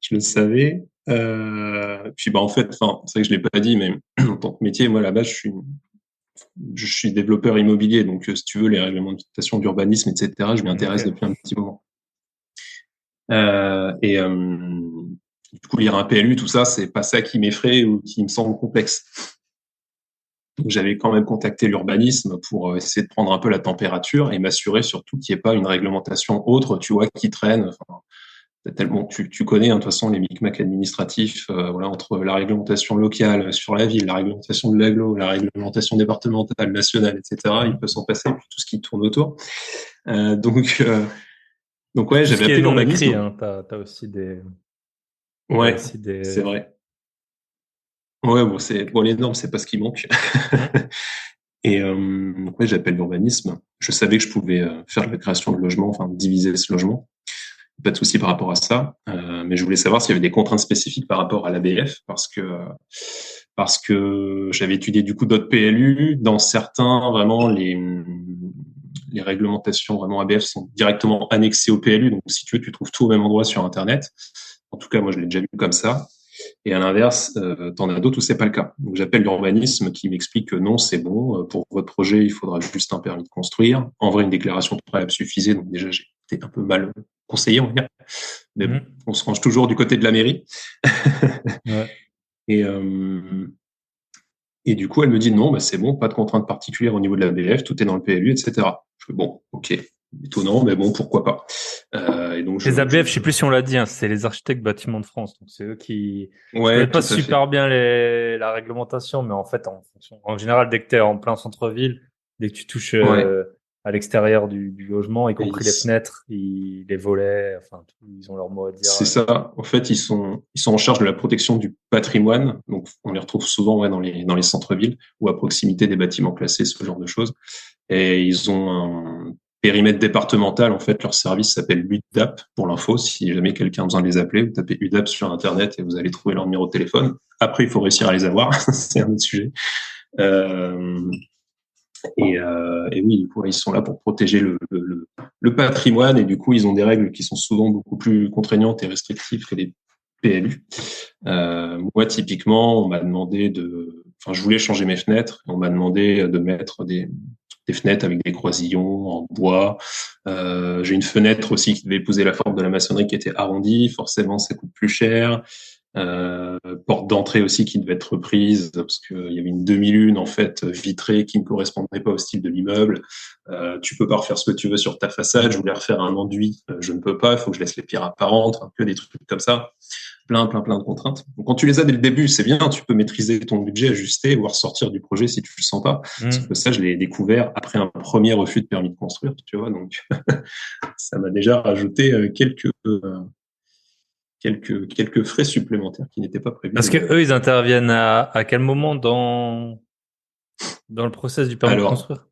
Je le savais. Puis bah en fait, enfin, c'est vrai que je l'ai pas dit, mais en tant que métier, moi là-bas, je suis développeur immobilier, donc si tu veux, les réglementations d'urbanisme, etc., je m'y intéresse Ok. depuis un petit moment. Et du coup, lire un PLU, tout ça, c'est pas ça qui m'effraie ou qui me semble complexe. Donc, j'avais quand même contacté l'urbanisme pour essayer de prendre un peu la température et m'assurer surtout qu'il n'y ait pas une réglementation autre, tu vois, qui traîne. Enfin, tellement tu connais, hein, de toute façon, les micmacs administratifs, voilà, entre la réglementation locale sur la ville, la réglementation de l'agglo, la réglementation départementale, nationale, etc. Il peut s'en passer, puis tout ce qui tourne autour. Euh, donc, euh, donc Puis ouais, tout ce j'avais qui est appelé non écrit, l'urbanisme. hein, t'as aussi t'as Ouais, aussi c'est des. vrai. Ouais, bon, c'est bon, les normes, c'est pas ce qui manque. Hmm. Et donc, ouais, j'appelle l'urbanisme. Je savais que je pouvais faire la création de logement, enfin diviser ce logement. Pas de souci par rapport à ça. Mais je voulais savoir s'il y avait des contraintes spécifiques par rapport à l'ABF, parce que j'avais étudié du coup d'autres PLU. Dans certains, vraiment, les réglementations vraiment ABF sont directement annexées au PLU. Donc, si tu veux, tu trouves tout au même endroit sur Internet. En tout cas, moi, je l'ai déjà vu comme ça. Et à l'inverse, t'en as d'autres où c'est pas le cas. Donc j'appelle l'urbanisme qui m'explique que non, c'est bon, pour votre projet, il faudra juste un permis de construire. En vrai, une déclaration de préalable suffisait, donc déjà j'ai été un peu mal conseillé, on va dire. Mais bon, Hmm. on se range toujours du côté de la mairie. Ouais. Et, euh, et du coup, elle me dit non, bah c'est bon, pas de contrainte particulière au niveau de la BF, tout est dans le PLU, etc. Je fais bon, ok. étonnant, mais bon, pourquoi pas. Et donc Les ABF, je sais plus si on l'a dit, hein, c'est les architectes bâtiments de France. Donc c'est eux qui. Je connais ouais, pas tout à fait. super bien la réglementation, mais en fait, en général, dès que tu es en plein centre-ville, dès que tu touches Ouais. à l'extérieur du logement, y Et compris les fenêtres, les volets, enfin, tout, ils ont leur mot à dire. c'est ça. En fait, ils sont en charge de la protection du patrimoine. Donc, on les retrouve souvent ouais, dans les centres-villes ou à proximité des bâtiments classés, ce genre de choses. Et ils ont un périmètre départemental. En fait, leur service s'appelle l'UDAP pour l'info. Si jamais quelqu'un a besoin de les appeler, vous tapez UDAP sur Internet et vous allez trouver leur numéro de téléphone. Après, il faut réussir à les avoir. C'est un autre sujet. Euh, et oui, du coup, ils sont là pour protéger le patrimoine et du coup, ils ont des règles qui sont souvent beaucoup plus contraignantes et restrictives que les PLU. Moi, typiquement, on m'a demandé je voulais changer mes fenêtres. On m'a demandé de mettre des fenêtres avec des croisillons en bois. J'ai une fenêtre aussi qui devait épouser la forme de la maçonnerie qui était arrondie. Forcément, ça coûte plus cher. Euh, Porte d'entrée aussi qui devait être reprise parce qu'il y avait une demi-lune en fait vitrée qui ne correspondait pas au style de l'immeuble. Tu peux pas refaire ce que tu veux sur ta façade. Je voulais refaire un enduit, je ne peux pas. Il faut que je laisse les pierres apparentes, que des trucs comme ça. Plein de contraintes. Donc, quand tu les as dès le début, c'est bien. Tu peux maîtriser ton budget, ajuster, voire sortir du projet si tu le sens pas. Sauf que ça, je l'ai découvert après un premier refus de permis de construire, tu vois. Donc, ça m'a déjà rajouté quelques frais supplémentaires qui n'étaient pas prévus Parce dès que le début. eux, ils interviennent à quel moment dans le process du permis de Alors, construire?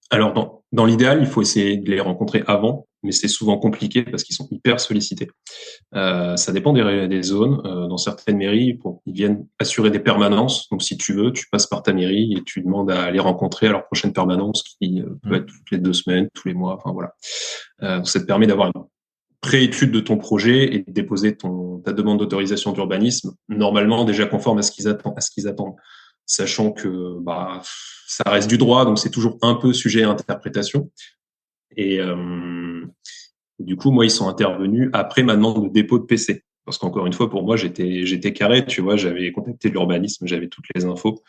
alors dans l'idéal, il faut essayer de les rencontrer avant, mais c'est souvent compliqué parce qu'ils sont hyper sollicités. Ça dépend des zones. Dans certaines mairies, ils viennent assurer des permanences. Donc, si tu veux, tu passes par ta mairie et tu demandes à les rencontrer à leur prochaine permanence qui peut être toutes les 2 semaines, tous les mois. Enfin voilà. Donc, ça te permet d'avoir une préétude de ton projet et de déposer ta demande d'autorisation d'urbanisme normalement déjà conforme à ce qu'ils attendent, sachant que ça reste du droit, donc c'est toujours un peu sujet à interprétation. Et du coup, moi, ils sont intervenus après ma demande de dépôt de PC. Parce qu'encore une fois, pour moi, j'étais carré, tu vois, j'avais contacté l'urbanisme, j'avais toutes les infos.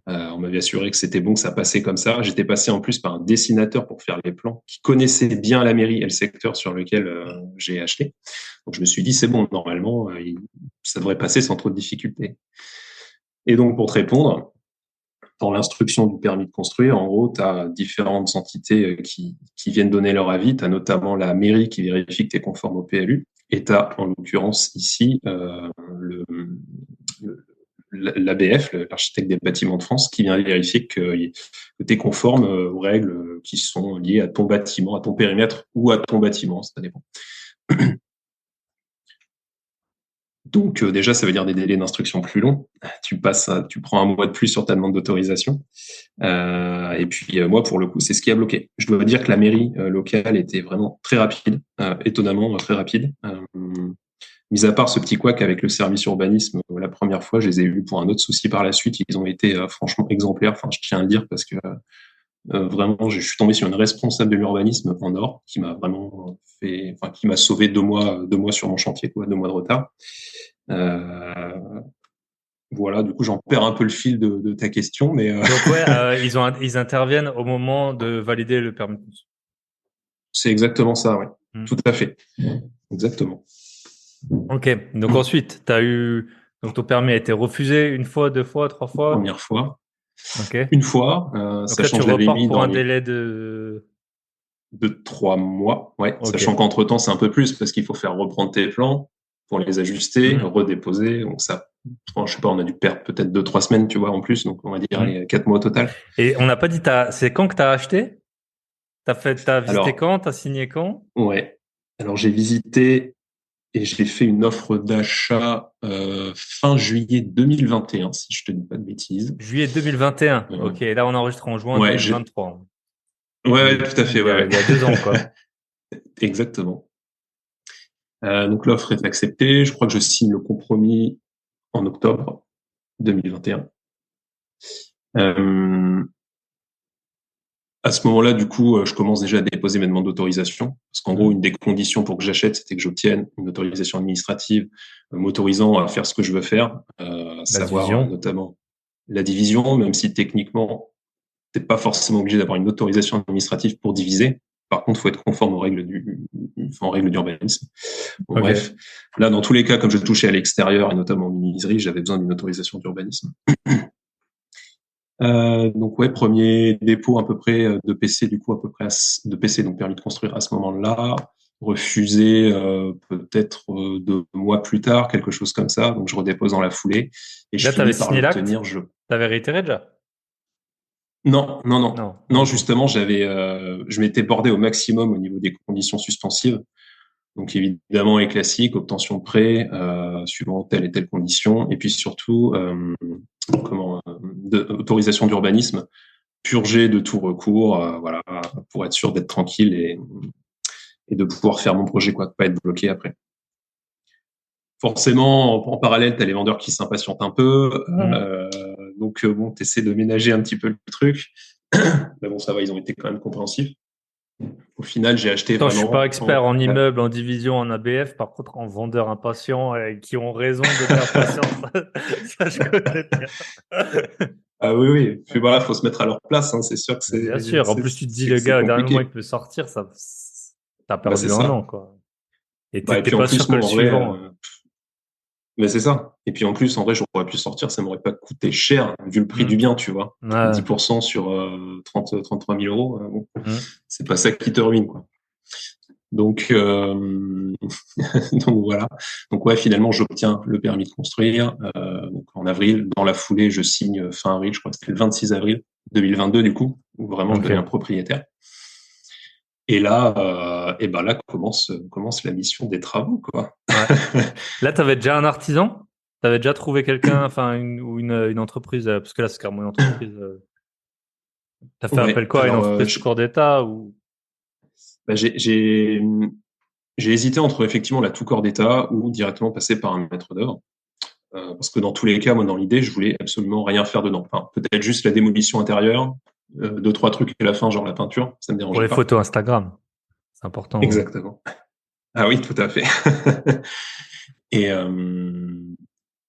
On m'avait assuré que c'était bon, que ça passait comme ça. J'étais passé en plus par un dessinateur pour faire les plans, qui connaissait bien la mairie et le secteur sur lequel j'ai acheté. Donc je me suis dit, c'est bon, normalement, ça devrait passer sans trop de difficultés. Et donc pour te répondre, dans l'instruction du permis de construire, en gros, tu as différentes entités qui viennent donner leur avis. Tu as notamment la mairie qui vérifie que tu es conforme au PLU. Et tu as, en l'occurrence, ici, le, l'ABF, l'architecte des bâtiments de France, qui vient vérifier que tu es conforme aux règles qui sont liées à ton bâtiment, à ton périmètre ou à ton bâtiment, ça dépend. Donc déjà, ça veut dire des délais d'instruction plus longs. Tu prends un mois de plus sur ta demande d'autorisation. Et puis moi, pour le coup, c'est ce qui a bloqué. Je dois dire que la mairie locale était vraiment très rapide, étonnamment très rapide. Mis à part ce petit couac avec le service urbanisme, la première fois, je les ai eus pour un autre souci par la suite. Ils ont été franchement exemplaires. Enfin, je tiens à le dire parce que vraiment, je suis tombé sur une responsable de l'urbanisme en or qui m'a vraiment qui m'a sauvé 2 mois sur mon chantier, 2 mois de retard. Voilà, du coup, j'en perds un peu le fil de ta question, mais Donc ouais, ils interviennent au moment de valider le permis de construire. c'est exactement ça, ouais. Hmm. Tout à fait. Exactement. Ok, donc ensuite, donc ton permis a été refusé une fois, deux fois, trois fois. Première fois. Ok. Une fois, Donc là, sachant tu que je l'avais repars mis pour dans un les délai de. 2, 3 mois, ouais. Ok. Sachant qu'entre-temps, c'est un peu plus parce qu'il faut faire reprendre tes plans pour les ajuster, redéposer. Donc ça, je sais pas, on a dû perdre peut-être 2, 3 semaines, tu vois, en plus. Donc on va dire les 4 mois au total. Et on n'a pas dit, c'est quand que tu as acheté? T'as visité Alors, quand? T'as signé quand? ouais. Alors j'ai visité et j'ai fait une offre d'achat fin juillet 2021, si je te dis pas de bêtises. Juillet 2021. Euh, Ok, là on enregistre en juin ouais, 2023. ouais, Il tout à fait, il y ouais, a, ouais. il y a 2 ans, quoi. Exactement. Donc l'offre est acceptée. Je crois que je signe le compromis en octobre 2021. À ce moment-là, du coup, je commence déjà à déposer mes demandes d'autorisation. Parce qu'en gros, une des conditions pour que j'achète, c'était que j'obtienne une autorisation administrative m'autorisant à faire ce que je veux faire, à La savoir division. notamment la division, même si techniquement, t'es pas forcément obligé d'avoir une autorisation administrative pour diviser. Par contre, il faut être conforme aux règles d'urbanisme. Bon, Ok. bref, là, dans tous les cas, comme je touchais à l'extérieur et notamment en menuiserie, j'avais besoin d'une autorisation d'urbanisme. Donc ouais, premier dépôt à peu près de PC, du coup à peu près de PC, donc permis de construire à ce moment-là, refusé peut-être 2 mois plus tard, quelque chose comme ça. Donc je redépose dans la foulée et je Là, t'avais finis par signé l'acte? l'obtenir. T'avais réitéré déjà? Non, non, non, Non. non. Ok. Justement, je m'étais bordé au maximum au niveau des conditions suspensives. Donc évidemment, les classiques, obtention de prêt, suivant telle et telle condition, et puis surtout autorisation d'urbanisme, purgée de tout recours, voilà, pour être sûr d'être tranquille et de pouvoir faire mon projet, quoi, de pas être bloqué après. Forcément, en parallèle, tu as les vendeurs qui s'impatientent un peu, donc bon, tu essaies de ménager un petit peu le truc, mais bon, ça va, ils ont été quand même compréhensifs. Au final, j'ai acheté Pourtant, je suis pas vraiment. expert en immeuble, en division, en ABF. Par contre, en vendeur impatient qui ont raison d'être impatients, ça, je connais bien. Ah oui, oui. Puis voilà, faut se mettre à leur place. Hein. C'est sûr que Mais bien sûr. En plus, tu te dis, le c'est gars, au dernier moment, il compliqué. peut sortir, t'as Bah c'est perdu un an, ça. quoi. Et Bah et t'es puis en pas plus, sûr que moi le en vrai, suivant. mais c'est ça. Et puis en plus, en vrai, j'aurais pu sortir, ça m'aurait pas coûté cher vu le prix Hmm. du bien, tu vois. Ouais. 10% sur 33 000 euros, bon, Hmm. c'est pas ça qui te ruine, quoi. Donc, donc voilà. Donc ouais, finalement, j'obtiens le permis de construire. Donc en avril, dans la foulée, je signe fin avril, je crois que c'était le 26 avril 2022 du coup, où vraiment je deviens Ok. propriétaire. Et là, là commence la mission des travaux, quoi. Ouais. Là, t'avais déjà un artisan? T'avais déjà trouvé quelqu'un, enfin, ou une entreprise, parce que là, c'est carrément une entreprise. T'as fait appel Ouais. quoi à une Alors, entreprise tout corps d'État ou? bah, j'ai hésité entre effectivement la tout corps d'État ou directement passer par un maître d'œuvre. Parce que dans tous les cas, moi, dans l'idée, je voulais absolument rien faire dedans. Enfin, peut-être juste la démolition intérieure, 2, 3 trucs à la fin, genre la peinture, ça me Pour dérangeait les pas. photos Instagram, c'est important, hein. Exactement. Ah oui, tout à fait. Et, euh,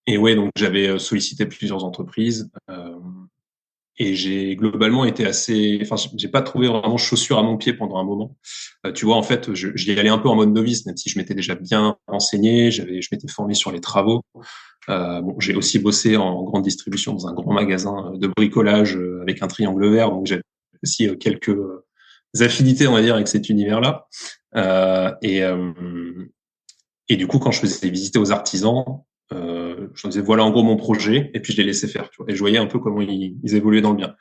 et ouais, donc j'avais sollicité plusieurs entreprises et j'ai globalement été assez. Enfin, j'ai pas trouvé vraiment chaussure à mon pied pendant un moment. Tu vois, en fait, j'y allais un peu en mode novice, même si je m'étais déjà bien renseigné, je m'étais formé sur les travaux. Bon, j'ai aussi bossé en grande distribution dans un grand magasin de bricolage avec un triangle vert, donc j'avais aussi quelques affinités, on va dire, avec cet univers-là. Euh, et, euh, et du coup, quand je faisais visiter aux artisans, je leur disais voilà en gros mon projet, et puis je les laissais faire. Tu vois, et je voyais un peu comment ils évoluaient dans le bien.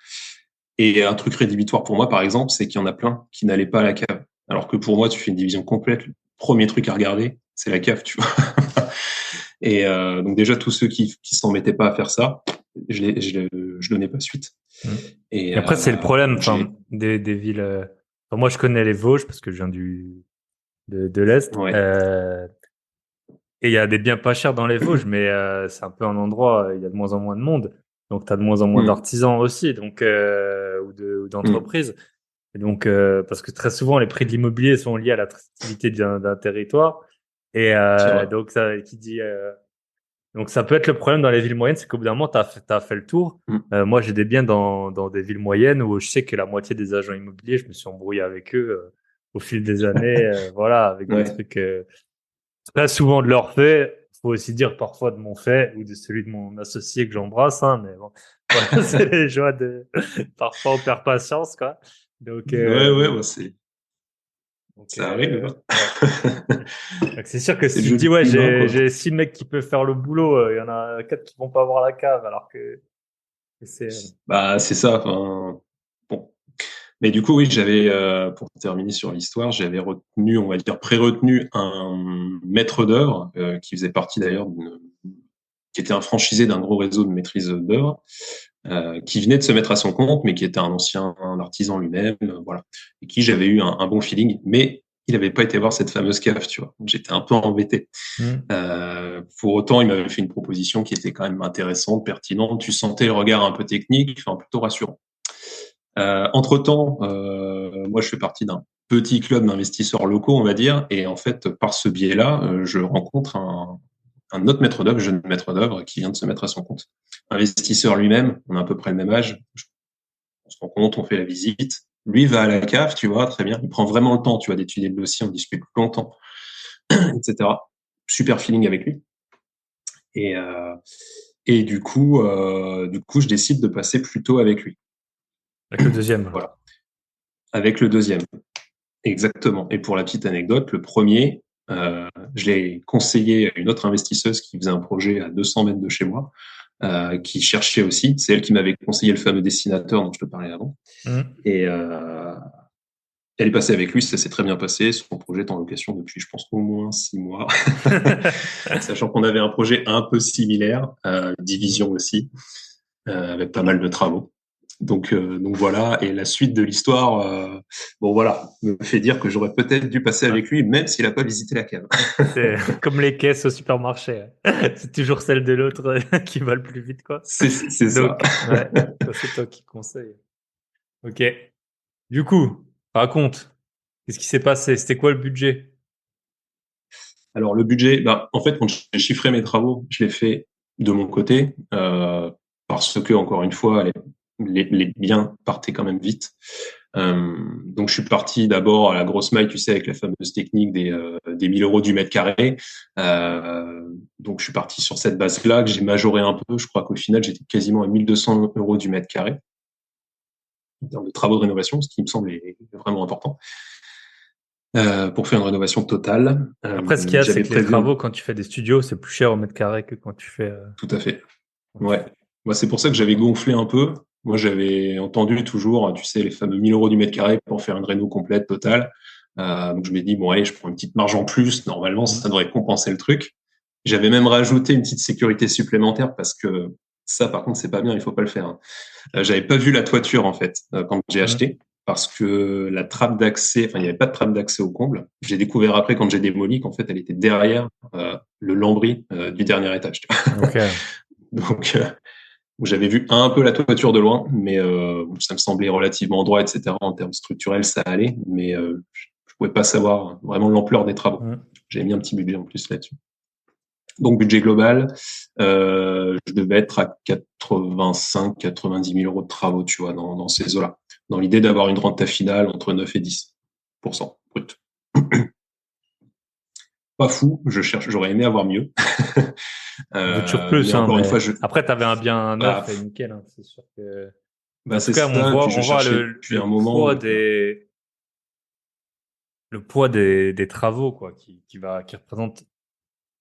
Et un truc rédhibitoire pour moi, par exemple, c'est qu'il y en a plein qui n'allaient pas à la cave. Alors que pour moi, tu fais une division complète. Le premier truc à regarder, c'est la cave, tu vois. Et donc déjà, tous ceux qui s'en mettaient pas à faire ça, je donnais pas suite. Mm. Et Et après, c'est le problème, donc enfin, j'ai, des villes. Enfin, moi, je connais les Vosges parce que je viens de l'Est. ouais, Et il y a des biens pas chers dans les Vosges, mais c'est un peu un endroit, il y a de moins en moins de monde. Donc, tu as de moins en moins mm, d'artisans aussi, donc, ou mm, d'entreprises. Et donc, parce que très souvent, les prix de l'immobilier sont liés à l'attractivité d'un territoire. Et c'est vrai. donc, ça, qui dit, donc, ça peut être le problème dans les villes moyennes, c'est qu'au bout d'un moment, t'as fait le tour. Mm, Moi, j'ai des biens dans des villes moyennes où je sais que la moitié des agents immobiliers, je me suis embrouillé avec eux au fil des années, voilà, avec des ouais. trucs très souvent de leur fait. Faut aussi dire parfois de mon fait ou de celui de mon associé que j'embrasse, hein, mais bon, voilà, c'est les joies de parfois on perd patience, quoi. Donc, Ouais, ouais, ouais, ça arrive. ouais. Hein. Donc, c'est sûr que C'est si le tu te jeu dis, de ouais, l'humain, quoi. j'ai 6 mecs qui peuvent faire le boulot, il y en a 4 qui vont pas voir la cave, alors que c'est. Bah, c'est ça. Enfin, bon. Mais du coup, oui, pour terminer sur l'histoire, j'avais retenu, on va dire, pré-retenu un maître d'œuvre qui faisait partie d'ailleurs qui était un franchisé d'un gros réseau de maîtrise d'œuvre, qui venait de se mettre à son compte, mais qui était un artisan lui-même, voilà, et qui j'avais eu un bon feeling, mais il n'avait pas été voir cette fameuse cave, tu vois. Donc, j'étais un peu embêté. Hmm. Pour autant, il m'avait fait une proposition qui était quand même intéressante, pertinente. Tu sentais le regard un peu technique, enfin plutôt rassurant. Entre-temps, moi, je fais partie d'un petit club d'investisseurs locaux, on va dire, et en fait, par ce biais-là, je rencontre un autre maître d'œuvre, jeune maître d'œuvre, qui vient de se mettre à son compte. Investisseur lui-même, on a à peu près le même âge. On se rend compte, on fait la visite. Lui va à la cave, tu vois, très bien. Il prend vraiment le temps, tu vois, d'étudier le dossier, on discute longtemps, etc. Super feeling avec lui. Et, euh, et du coup, je décide de passer plutôt avec lui. Avec le deuxième, alors. Voilà, avec le deuxième. Exactement. Et pour la petite anecdote, le premier, je l'ai conseillé à une autre investisseuse qui faisait un projet à 200 mètres de chez moi, qui cherchait aussi. C'est elle qui m'avait conseillé le fameux dessinateur dont je te parlais avant. Mhm. Et elle est passée avec lui, ça s'est très bien passé. Son projet est en location depuis, je pense, au moins 6 mois. Sachant qu'on avait un projet un peu similaire, division aussi, avec pas mal de travaux. Donc voilà, et la suite de l'histoire, bon voilà, me fait dire que j'aurais peut-être dû passer Ouais. avec lui, même s'il n'a pas visité la cave. C'est comme les caisses au supermarché. C'est toujours celle de l'autre qui va le plus vite, quoi. C'est ça. Donc, ouais, ça, c'est toi qui conseille. Ok. Du coup, raconte. Qu'est-ce qui s'est passé? C'était quoi le budget? Alors le budget, bah, en fait, quand j'ai chiffré mes travaux, je l'ai fait de mon côté, parce que, encore une fois, les biens partaient quand même vite. Donc je suis parti d'abord à la grosse maille, tu sais, avec la fameuse technique des 1000 euros du mètre carré. Donc je suis parti sur cette base-là que j'ai majoré un peu. Je crois qu'au final j'étais quasiment à 1200 euros du mètre carré en termes de travaux de rénovation, ce qui me semble est vraiment important pour faire une rénovation totale. Après, ce qu'il y a, c'est J'avais que les prévu travaux, quand tu fais des studios, c'est plus cher au mètre carré que quand tu fais. tout à fait. Quand tu Ouais. fais- Moi, c'est pour ça que j'avais gonflé un peu. Moi, j'avais entendu toujours, tu sais, les fameux 1000 euros du mètre carré pour faire une réno complète, totale. Donc, je m'ai dit, bon, allez, je prends une petite marge en plus. Normalement, Mhm. ça devrait compenser le truc. J'avais même rajouté une petite sécurité supplémentaire parce que ça, par contre, c'est pas bien, il faut pas le faire, hein. J'avais pas vu la toiture, en fait, quand j'ai Mhm. acheté. Parce que la trappe d'accès, enfin, il n'y avait pas de trappe d'accès au comble. J'ai découvert après, quand j'ai démoli, qu'en fait, elle était derrière le lambris du dernier étage. Tu vois. Ok. Donc, j'avais vu un peu la toiture de loin, mais ça me semblait relativement droit, etc. En termes structurels, ça allait, mais je pouvais pas savoir vraiment l'ampleur des travaux. Mhm. J'avais mis un petit budget en plus là-dessus. Donc budget global, je devais être à 85-90 000 euros de travaux, tu vois, dans ces eaux-là. Dans l'idée d'avoir une renta finale entre 9 et 10% brut. Pas fou, j'aurais aimé avoir mieux. On veut toujours plus, Mais hein, encore une mais fois, après, tu avais un bien bah, neuf et nickel, hein, c'est sûr que. bah En tout c'est cas, ça. Et puis je on voit cherchais depuis un le moment. poids Donc, des travaux, quoi, qui représente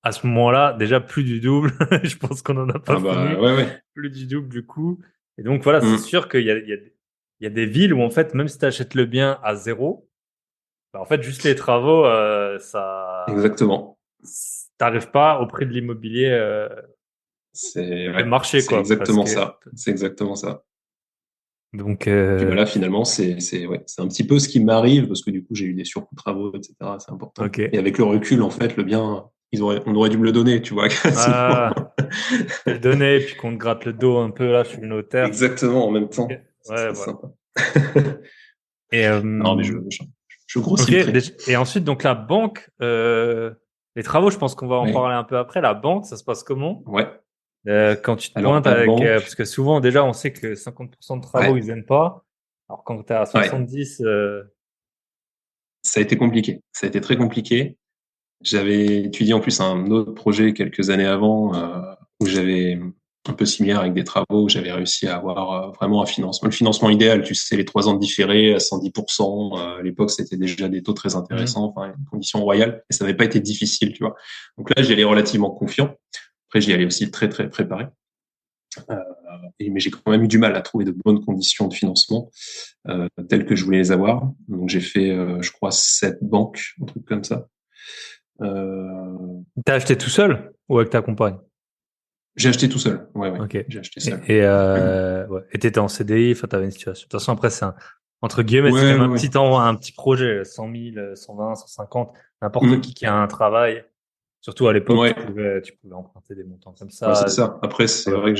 à ce moment-là déjà plus du double. Je pense qu'on n'en a pas ah bah fini. ouais, ouais. Plus du double du coup. Et donc voilà, c'est Mm. sûr qu'il y a des villes où en fait, même si tu achètes le bien à zéro, bah, en fait, juste les travaux, Exactement. t'arrives pas au prix de l'immobilier de Ouais, marché, c'est quoi. Parce exactement que ça. C'est exactement ça. donc Puis voilà, finalement, c'est un petit peu ce qui m'arrive parce que du coup, j'ai eu des surcoûts de travaux, etc. C'est important. ok. Et avec le recul, en fait, le bien, on aurait dû me le donner, tu vois, quasiment. Ah, te le donner, puis qu'on te gratte le dos un peu là, je suis le notaire. Exactement, en même Ok. temps. Ça Ouais, serait voilà. sympa. Et Non, mais je grossis ok. le trait. Et ensuite, donc la banque, les travaux, je pense qu'on va en Ouais. parler un peu après. La banque, ça se passe comment? Ouais. Quand tu te Alors, pointes la avec, banque, parce que souvent déjà, on sait que 50% de travaux, ouais, ils aiment pas. Alors quand tu es à ouais. 70, Ça a été compliqué. Ça a été très ouais. compliqué. J'avais étudié en plus un autre projet quelques années avant où j'avais un peu similaire avec des travaux où j'avais réussi à avoir vraiment un financement, le financement idéal. Tu sais, les 3 ans de différé à 110%. À l'époque, c'était déjà des taux très Mhm. intéressants, enfin, une condition royale, et ça n'avait pas été difficile, tu vois. Donc là, j'y allais relativement confiant. Après, j'y allais aussi très très préparé. Euh, mais j'ai quand même eu du mal à trouver de bonnes conditions de financement telles que je voulais les avoir. Donc j'ai fait, je crois, 7 banques, un truc comme ça. Euh, T'as acheté tout seul ou avec ta compagne? J'ai acheté tout seul. Ouais, ouais. Ok. J'ai acheté seul. Ouais. Et t'étais en CDI, enfin t'avais une situation. De toute façon, après, entre guillemets, c'est quand Ouais, même ouais, ouais. un petit projet, 100 000, 120, 150. N'importe Mm. qui a un travail, surtout à l'époque, Ouais, tu pouvais emprunter des montants comme ouais, c'est ça. ça. Après, c'est Voilà. vrai que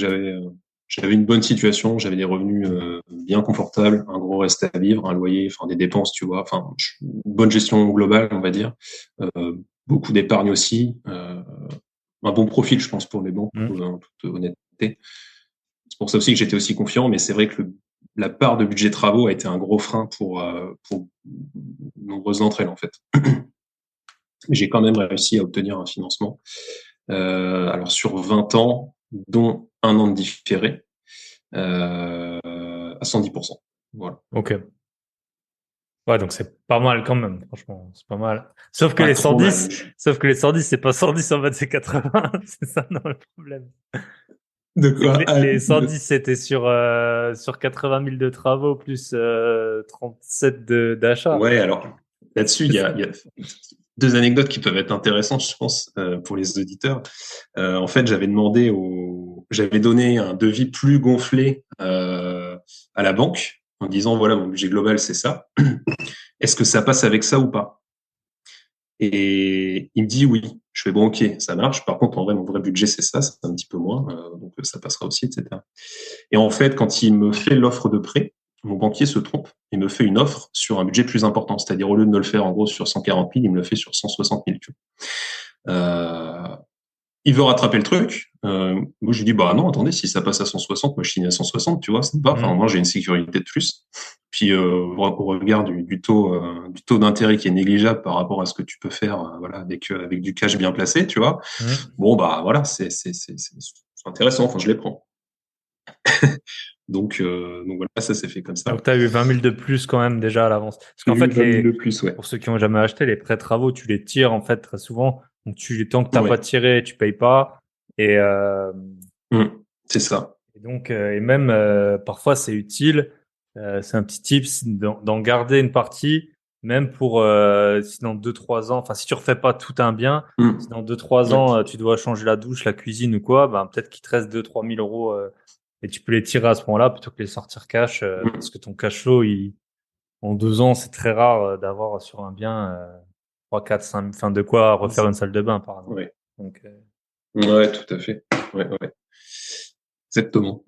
j'avais une bonne situation, j'avais des revenus bien confortables, un gros reste à vivre, un loyer, enfin des dépenses, tu vois, enfin une bonne gestion globale, on va dire. Beaucoup d'épargne aussi, un bon profil, je pense, pour les banques, Mm. en toute honnêteté. C'est pour ça aussi que j'étais aussi confiant, mais c'est vrai que la part de budget travaux a été un gros frein pour nombreuses d'entre elles, en fait. J'ai quand même réussi à obtenir un financement. Alors sur 20 ans, dont un an de différé, à 110%. Voilà. Ok. Ouais, donc c'est pas mal quand même, franchement, c'est pas mal. Sauf que Pas les trop mal. 110, sauf que les 110, c'est pas 110 en fait, c'est 80. C'est ça, non, le problème. De C'est que quoi? les 110, c'était sur 80 000 de travaux plus 37 d'achat. Ouais, alors là-dessus, C'est ça. il y a deux anecdotes qui peuvent être intéressantes, je pense, pour les auditeurs. En fait, j'avais donné un devis plus gonflé à la banque en disant voilà, mon budget global, c'est ça. Est-ce que ça passe avec ça ou pas? Et il me dit oui. Je fais bon, ok, ça marche. Par contre, en vrai, mon vrai budget, c'est ça, c'est un petit peu moins, donc ça passera aussi, etc. Et en fait, quand il me fait l'offre de prêt, mon banquier se trompe et me fait une offre sur un budget plus important. C'est-à-dire, au lieu de me le faire en gros sur 140 000, il me le fait sur 160 000. Tu vois. Il veut rattraper le truc. Moi, je lui dis, bah non, attendez, si ça passe à 160, moi je signe à 160, tu vois, ça me va. Enfin, Mhm. moi, j'ai une sécurité de plus. Puis, au regard du taux d'intérêt qui est négligeable par rapport à ce que tu peux faire, voilà, avec du cash bien placé, tu vois. Mhm. Bon, bah voilà, c'est intéressant. Enfin, je les prends. Donc voilà, ça s'est fait comme Donc, ça. tu as eu 20 000 de plus quand même déjà à l'avance. Parce J'ai qu'en eu fait, 20 000 de plus, ouais. pour ceux qui ont jamais acheté, les prêts travaux, tu les tires en fait très souvent. Donc, tant que t'as pas Ouais. tiré, tu payes pas. Et, euh, C'est ça. et donc, et même parfois, c'est utile. C'est un petit tips d'en garder une partie, même pour si dans 2-3 ans, enfin, si tu refais pas tout un bien, si Mm. dans 2-3 Ouais. ans, tu dois changer la douche, la cuisine ou quoi, ben, peut-être qu'il te reste 2-3 000 euros et tu peux les tirer à ce moment-là plutôt que les sortir cash parce Mm. que ton cash flow, en 2 ans, c'est très rare d'avoir sur un bien 3, 4, 5, enfin, de quoi refaire une salle de bain, par exemple. Ouais. Donc, Ouais, tout à fait. Ouais, ouais. Exactement.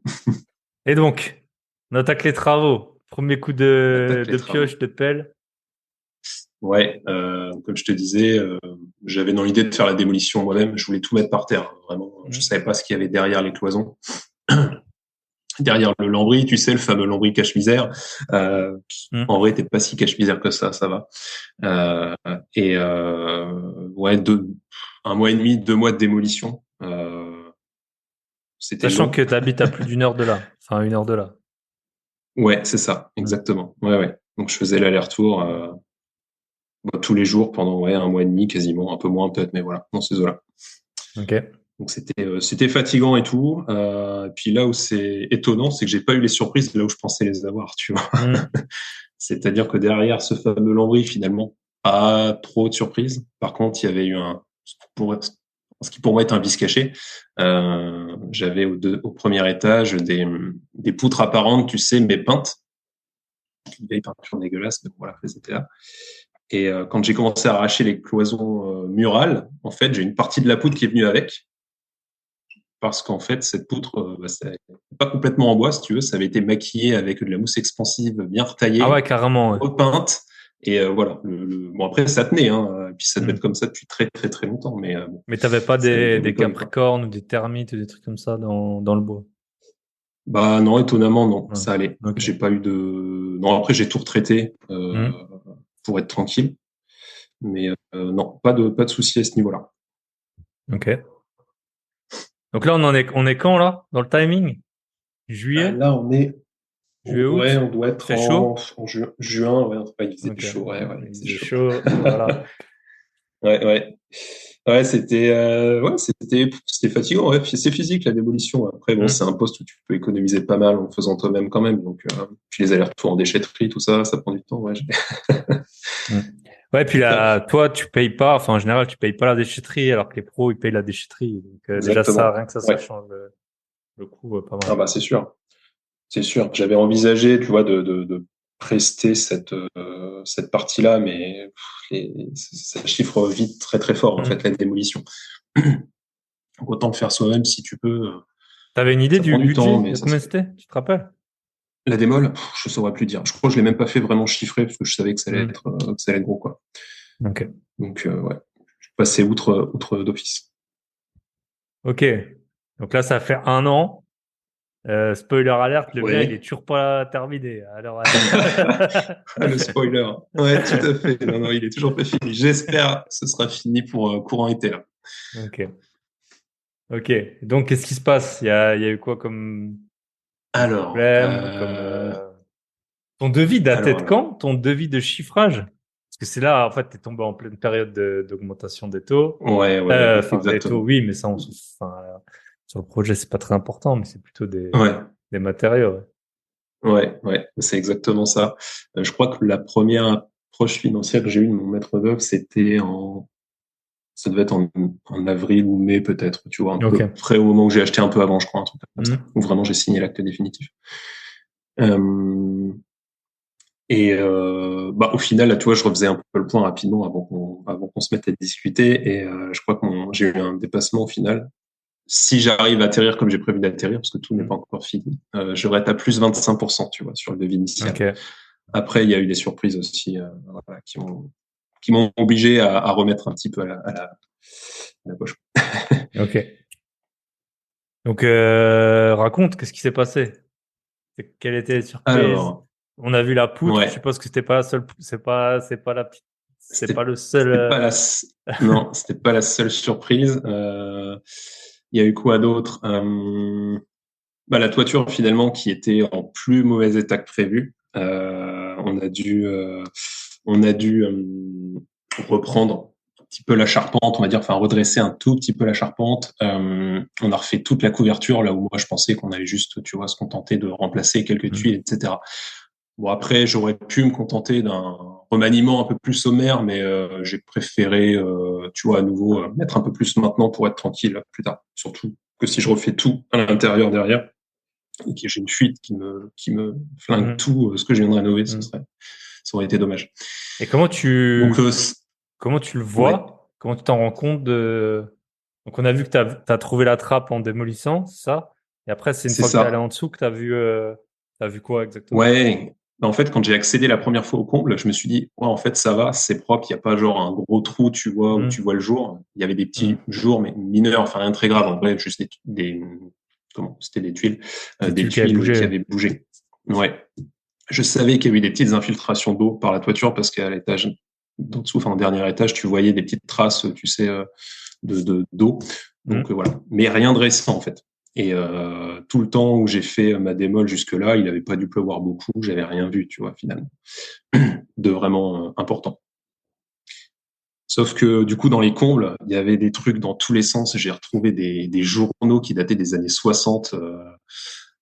et donc, on attaque les travaux. Premier coup On attaque les de pioche, travaux. de pelle. Ouais, comme je te disais, j'avais dans l'idée de faire la démolition moi-même. Je voulais tout mettre par terre, vraiment. Je Mhm. savais pas ce qu'il y avait derrière les cloisons, derrière le lambris, tu sais, le fameux lambris cache-misère. En Mhm. vrai, t'es pas si cache-misère que ça va. Euh, ouais, un mois et demi, 2 mois de démolition. C'était Sachant long. que tu habites à plus d'1 heure de là. Enfin, 1 heure de là. Ouais, c'est ça, Mhm. exactement. Ouais, ouais. Donc je faisais l'aller-retour tous les jours pendant ouais un mois et demi quasiment, un peu moins peut-être, mais voilà, dans ces eaux-là. Ok. Donc c'était fatigant et tout. Puis là où c'est étonnant, c'est que j'ai pas eu les surprises là où je pensais les avoir, tu vois. Mhm. C'est-à-dire que derrière ce fameux lambris, finalement, pas trop de surprises. Par contre, il y avait eu ce qui pour moi est un vice caché. J'avais au premier étage des poutres apparentes, tu sais, mais peintes. Une vieille peinture dégueulasse, mais bon, voilà, elles étaient là. Et quand j'ai commencé à arracher les cloisons murales, en fait, j'ai une partie de la poutre qui est venue avec, parce qu'en fait, cette poutre, c'est pas complètement en bois, si tu veux, ça avait été maquillé avec de la mousse expansive bien Ah ouais, retaillée, carrément, ouais. repeinte, et voilà. Bon, après, ça tenait, hein, et puis ça devait être Mhm. comme ça depuis très, très, très longtemps, mais bon, Mais t'avais pas ça des m'étonne, quoi. capricornes ou des termites ou des trucs comme ça dans le bois. Bah non, étonnamment, non, Ouais. ça allait. Ok. J'ai pas eu de... Non, après, j'ai tout retraité Mhm. pour être tranquille, mais non, pas de souci à ce niveau-là. Ok. Donc là, on est quand là? Dans le timing? Juillet? Là, on est Juillet, ouais, août? on doit Il être fait chaud? en juin, ouais, il faisait Ok. chaud, ouais, ouais, Il c'est faisait chaud. chaud, voilà. Ouais, ouais. Ouais, c'était fatigant, ouais, c'est physique la démolition. Après, bon, c'est Mhm. un poste où tu peux économiser pas mal en le faisant toi-même quand même. Donc, puis les allers-retours en déchetterie, tout ça, ça prend du temps. Ouais, Mhm. Ouais, puis là, toi, tu payes pas, enfin, en général, tu payes pas la déchetterie, alors que les pros, ils payent la déchetterie. Donc, déjà, ça, exactement. rien que ça Ouais. change le coup pas mal. Ah bah c'est sûr, c'est sûr. J'avais envisagé, tu vois, de prester cette partie-là, mais ça chiffre vite très très fort en fait Mhm. la démolition. Donc autant le faire soi-même si tu peux. T'avais une idée Ça du prend du temps, budget mais de ça se combien fait. c'était? Tu te rappelles? La démol, je saurais plus dire. Je crois que je l'ai même pas fait vraiment chiffrer parce que je savais Mhm. que ça allait être gros, quoi. Ok. Donc, ouais, je suis passé outre d'office. Ok. Donc là, ça fait 1 an. Spoiler alert, le mien, il est Ouais. toujours pas terminé. Alors, Le spoiler. Ouais, tout à fait. Non, non, il est toujours pas fini. J'espère que ce sera fini pour courant été là. ok. Ok. Donc, qu'est-ce qui se passe? Il y a eu quoi comme Alors, problème, ton devis datait alors, de alors. quand? Ton devis de chiffrage? Parce que c'est là, en fait, tu es tombé en pleine période d'augmentation des taux. Ouais, ouais, Enfin, des taux, exactement. oui, mais ça, enfin, sur le projet, c'est pas très important, mais c'est plutôt Ouais, des matériaux. Ouais. ouais, c'est exactement ça. Je crois que la première approche financière que j'ai eue de mon maître d'œuvre, ça devait être en avril ou mai peut-être, tu vois, un peu Ok. près au moment où j'ai acheté un peu avant, je crois, un truc comme ça, Mhm. où vraiment j'ai signé l'acte définitif. Euh, bah, au final, là, tu vois, je refaisais un peu le point rapidement avant qu'on se mette à discuter, et je crois que j'ai eu un dépassement au final. Si j'arrive à atterrir comme j'ai prévu d'atterrir, parce que tout n'est pas Mhm. encore fini, j'aurais été à plus 25%, tu vois, sur le devis initial. Ok. Après, il y a eu des surprises aussi, voilà, qui m'ont obligé à remettre un petit peu à la poche. Ok. Donc, raconte, qu'est-ce qui s'est passé? Quelle était la surprise? Alors, On a vu la poutre. Je ouais, suppose que c'était pas la seule, c'est pas la petite, c'est pas c'était, le seul. c'était pas non, c'était pas la seule surprise. Il y a eu quoi d'autre? Bah, la toiture finalement qui était en plus mauvais état que prévu. On a dû reprendre un petit peu la charpente, on va dire, enfin redresser un tout petit peu la charpente. On a refait toute la couverture là où moi je pensais qu'on allait juste, tu vois, se contenter de remplacer quelques Mhm. tuiles, etc. Bon après j'aurais pu me contenter d'un remaniement un peu plus sommaire, mais j'ai préféré, tu vois, à nouveau mettre un peu plus maintenant pour être tranquille plus tard. Surtout que si je refais tout à l'intérieur derrière et que j'ai une fuite qui me flingue Mhm. tout ce que je viens de rénover, Mhm. ça aurait été dommage. Et comment Donc, comment tu le ouais, vois? Comment tu t'en rends compte de... Donc, on a vu que tu as trouvé la trappe en démolissant, c'est ça? Et après, c'est une c'est fois que tu es allé ça. en dessous que t'as vu quoi exactement? Ouais. Bah, en fait, quand j'ai accédé la première fois au comble, je me suis dit, ouais, en fait, ça va, c'est propre, il n'y a pas genre un gros trou, tu vois, où tu Mhm. vois le jour. Il y avait des Mhm. petits jours, mais mineurs, enfin rien de très grave, en vrai, juste comment, c'était Des des tuiles qui avaient tuiles qui bougé. avaient bougé. Ouais. Je savais qu'il y avait eu des petites infiltrations d'eau par la toiture parce qu'à l'étage d'en dessous, enfin, au dernier étage, tu voyais des petites traces, tu sais, d'eau. Donc Mhm. voilà, mais rien de récent en fait. Et tout le temps où j'ai fait ma démol jusque-là, il n'avait pas dû pleuvoir beaucoup, j'avais rien vu, tu vois, finalement, de vraiment important. Sauf que du coup, dans les combles, il y avait des trucs dans tous les sens. J'ai retrouvé des journaux qui dataient des années 60.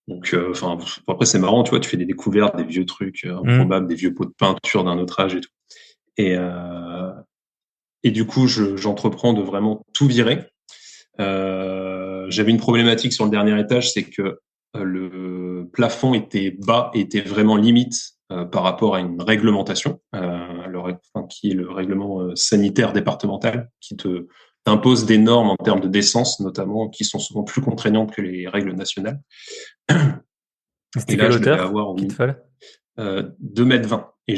Donc, enfin, après c'est marrant, tu vois, tu fais des découvertes, des vieux trucs Mhm. improbables, des vieux pots de peinture d'un autre âge et tout. Et, du coup, j'entreprends de vraiment tout virer. J'avais une problématique sur le dernier étage, c'est que le plafond était bas et était vraiment limite par rapport à une réglementation, enfin, qui est le règlement sanitaire départemental, qui t'impose des normes en termes de décence, notamment, qui sont souvent plus contraignantes que les règles nationales. Et Et c'était là, quelle je devais hauteur avoir au qu'il te minimum fallait? 2,20 m. Et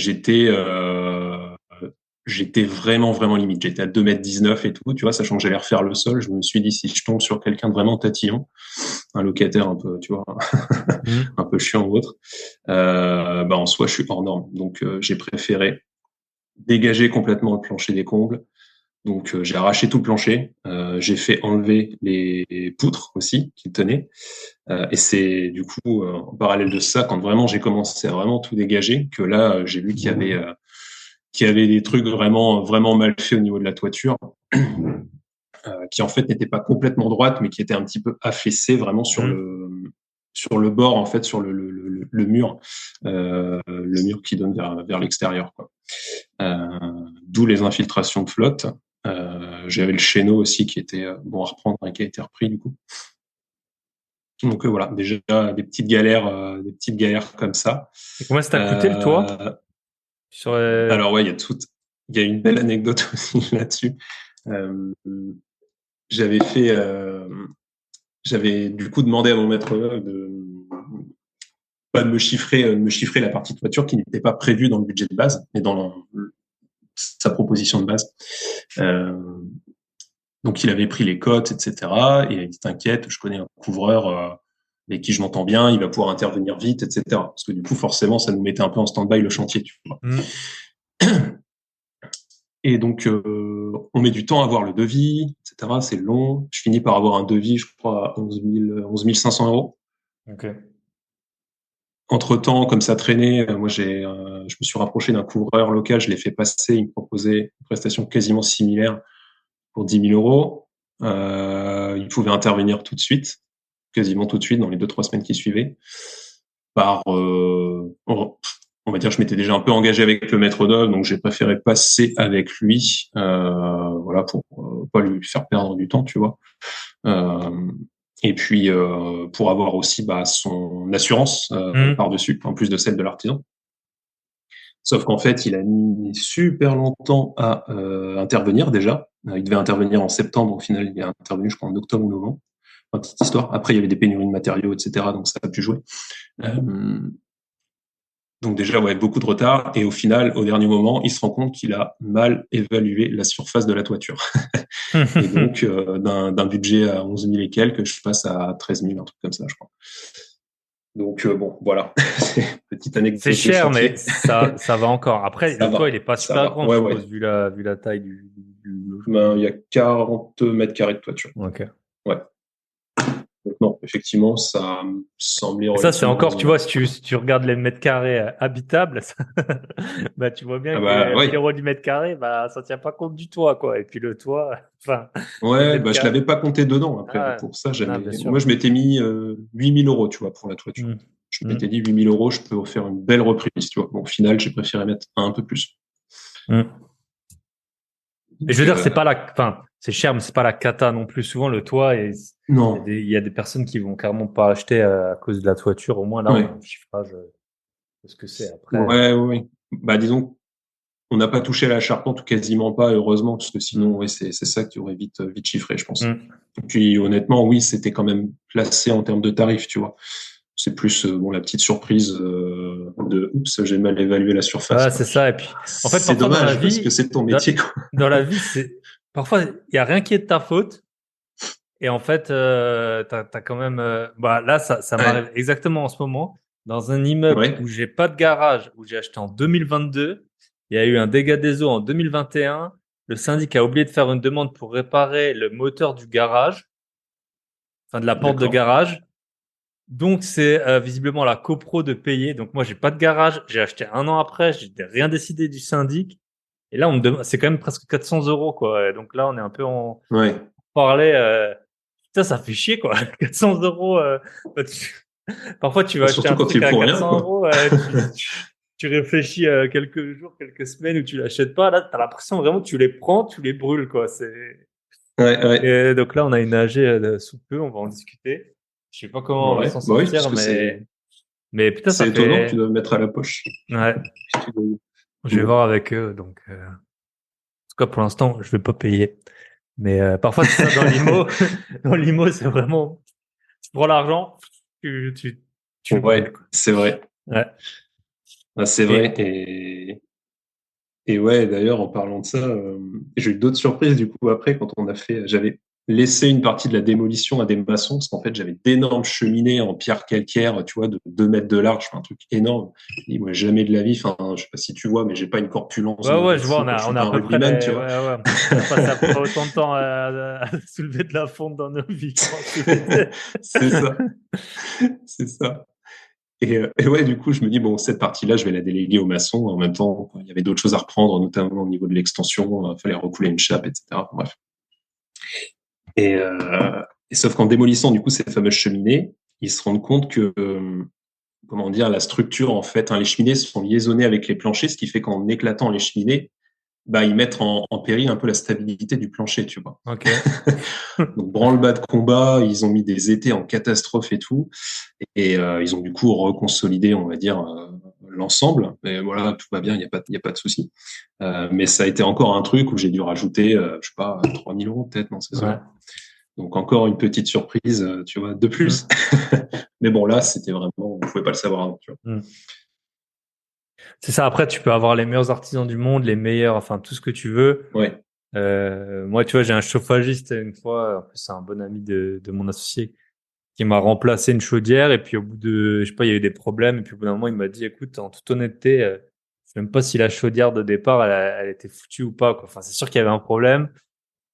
j'étais vraiment limite. J'étais à 2,19 m et tout, tu vois, sachant que j'allais refaire le sol. Je me suis dit, si je tombe sur quelqu'un de vraiment tatillon, un locataire un peu, tu vois, Mhm. un peu chiant ou autre, bah en soi, je suis hors norme. Donc, j'ai préféré dégager complètement le plancher des combles. Donc, j'ai arraché tout le plancher. J'ai fait enlever les poutres aussi qui tenaient. Et c'est du coup, en parallèle de ça, quand vraiment j'ai commencé à vraiment tout dégager, que là, j'ai vu qu'il y avait des trucs vraiment mal faits au niveau de la toiture, qui en fait n'étaient pas complètement droites, mais qui étaient un petit peu affaissées vraiment Mhm. sur le bord, en fait, sur le mur qui donne vers l'extérieur, quoi. D'où les infiltrations de flotte. J'avais le chéneau aussi qui était bon à reprendre et qui a été repris du coup. Donc voilà, déjà des petites galères comme ça. Et combien ça t'a coûté le toit? Euh, Sur, alors ouais, il y a une belle anecdote aussi là-dessus. Euh, j'avais fait, j'avais du coup demandé à mon maître de pas de me chiffrer la partie de toiture qui n'était pas prévue dans le budget de base, mais dans sa proposition de base. Euh, donc il avait pris les cotes, etc. Et il a dit t'inquiète, je connais un couvreur. avec qui je m'entends bien, il va pouvoir intervenir vite, etc. Parce que du coup, forcément, ça nous mettait un peu en stand-by le chantier, tu vois. Et donc, on met du temps à avoir le devis, etc. C'est long. Je finis par avoir un devis, je crois, à 11 500 euros. Ok. Entre-temps, comme ça traînait, moi, je me suis rapproché d'un couvreur local, je l'ai fait passer, il me proposait une prestation quasiment similaire pour 10 000 euros. Il pouvait intervenir tout de suite, quasiment tout de suite, dans les 2-3 semaines qui suivaient. On va dire, je m'étais déjà un peu engagé avec le maître d'œuvre, donc j'ai préféré passer avec lui, voilà, pour pas lui faire perdre du temps, tu vois. Et puis pour avoir aussi son assurance par-dessus, en plus de celle de l'artisan. Sauf qu'en fait, il a mis super longtemps à intervenir déjà. Il devait intervenir en septembre, au final, il est intervenu, je crois, en octobre ou novembre. Enfin, petite histoire. Après, il y avait des pénuries de matériaux, etc., donc ça a pu jouer. Donc déjà, ouais, beaucoup de retard. Et au final, au dernier moment, il se rend compte qu'il a mal évalué la surface de la toiture. Et donc, d'un budget à 11 000 et quelques, je passe à 13 000, un truc comme ça, je crois. Donc, bon, voilà. Petite anecdote C'est de cher, chantier. mais ça va encore. Après, Ça le toit, va, il est pas ça super va. grand, Ouais, je ouais. suppose, vu la taille du logement. Ben, il y a 40 mètres carrés de toiture. Ok. Ouais. Donc non, effectivement, ça me semblait Et ça, c'est encore, tu vois, relativement. si tu regardes les mètres carrés habitables, bah, tu vois bien Ah que bah 1000 ouais. euros du mètre carré, bah, ça tient pas compte du toit, quoi. Et puis le toit, enfin, les Ouais, mètres bah je carrés. l'avais pas compté dedans. Après, Ah, pour ça, ouais. Ah, bien sûr. moi, je m'étais mis 8 000 euros, tu vois, pour la toiture. Mm. Je Mm. m'étais dit 8 000 euros, je peux faire une belle reprise, tu vois. Bon, au final, j'ai préféré mettre un peu plus. Mm. Et je Donc, veux dire, c'est pas la, enfin, c'est cher, mais c'est pas la cata non plus. Souvent, le toit, et non, il y a des personnes qui vont carrément pas acheter à cause de la toiture. Au moins, là, on a ouais, un chiffrage de ce que c'est. Après, ouais, ouais. Bah disons, on n'a pas touché à la charpente ou quasiment pas, heureusement, parce que sinon, mm. ouais, c'est ça qui aurait vite chiffré, je pense. Mm. Et puis, honnêtement, oui, c'était quand même placé en termes de tarifs, tu vois. C'est plus bon la petite surprise de oups, j'ai mal évalué la surface, Ouais, quoi. c'est ça. Et puis, en fait, C'est parfois dans la dommage parce que vie, c'est ton dans, métier, quoi. dans la vie, parfois, il y a rien qui est de ta faute. Et en fait, t'as quand même, bah, là, ça m'arrive Ouais, exactement en ce moment. Dans un immeuble où ouais, j'ai pas de garage, où j'ai acheté en 2022, il y a eu un dégât des eaux en 2021. Le syndic a oublié de faire une demande pour réparer le moteur du garage, enfin de la porte de d'accord. garage. Donc, c'est visiblement la copro de payer. Donc, moi, j'ai pas de garage. J'ai acheté un an après. J'ai rien décidé du syndic. Et là, on me demande, c'est quand même presque 400 euros, quoi. Et donc là, on est un peu en Ouais. parlait. Putain, ça fait chier, quoi. 400 euros. Bah, parfois, tu vas acheter Surtout un quand truc il est à pour rien, 400 quoi. euros. Tu réfléchis quelques jours, quelques semaines où tu l'achètes pas. Là, t'as l'impression vraiment que tu les prends, tu les brûles, quoi. Ouais, ouais. Et donc là, on a une AG sous peu. On va en discuter. Je sais pas comment on va Ouais, s'en bah oui, parce sortir, que mais putain, ça c'est étonnant que tu fait. dois mettre à la poche. Ouais, je vais Bon. voir avec eux. Donc, en tout cas, pour l'instant, je vais pas payer. Mais parfois, c'est ça dans l'IMO. Dans l'IMO, c'est vraiment, tu prends l'argent, tu, tu, tu le brûles, Ouais, quoi. c'est vrai. Ouais. Ah, c'est vrai. Et Et ouais, d'ailleurs, en parlant de ça, j'ai eu d'autres surprises du coup après quand j'avais laissé une partie de la démolition à des maçons parce qu'en fait j'avais d'énormes cheminées en pierre calcaire, tu vois, de 2 mètres de large, enfin, un truc énorme. Et moi, jamais de la vie, enfin, je sais pas si tu vois, mais j'ai pas une corpulence ouais, de ouais, je vois, fou, quoi. Je suis on a pas à un peu près rugbyman, tu les, vois. ouais, ouais. On a passé à peu près autant de temps à soulever de la fonte dans nos vies, je pense. C'est ça, c'est ça. Et ouais, du coup, je me dis, bon, cette partie-là, je vais la déléguer aux maçons. En même temps, il y avait d'autres choses à reprendre, notamment au niveau de l'extension. Il fallait recouler une chape, etc. Bref. Et, sauf qu'en démolissant, du coup, ces fameuses cheminées, ils se rendent compte que, comment dire, la structure, en fait, hein, les cheminées sont liaisonnées avec les planchers, ce qui fait qu'en éclatant les cheminées, bah, ils mettent en péril un peu la stabilité du plancher, tu vois. Ok. Donc, branle-bas de combat, ils ont mis des étais en catastrophe et tout. Et ils ont du coup reconsolidé, on va dire, l'ensemble. Et voilà, tout va bien, il y a pas de souci. Mais ça a été encore un truc où j'ai dû rajouter, je sais pas, 3 000 euros peut-être dans ces Ouais. heures. Donc encore une petite surprise, tu vois, de plus. Mm. Mais bon, là, c'était vraiment, on pouvait pas le savoir avant, tu vois. Mm. C'est ça. Après, tu peux avoir les meilleurs artisans du monde, les meilleurs, enfin, tout ce que tu veux. Ouais, Moi, tu vois, j'ai un chauffagiste une fois. En plus, c'est un bon ami de mon associé qui m'a remplacé une chaudière. Et puis au bout de, je sais pas, il y a eu des problèmes. Et puis au bout d'un moment, il m'a dit, écoute, en toute honnêteté, je sais même pas si la chaudière de départ, elle était foutue ou pas, quoi. Enfin, c'est sûr qu'il y avait un problème,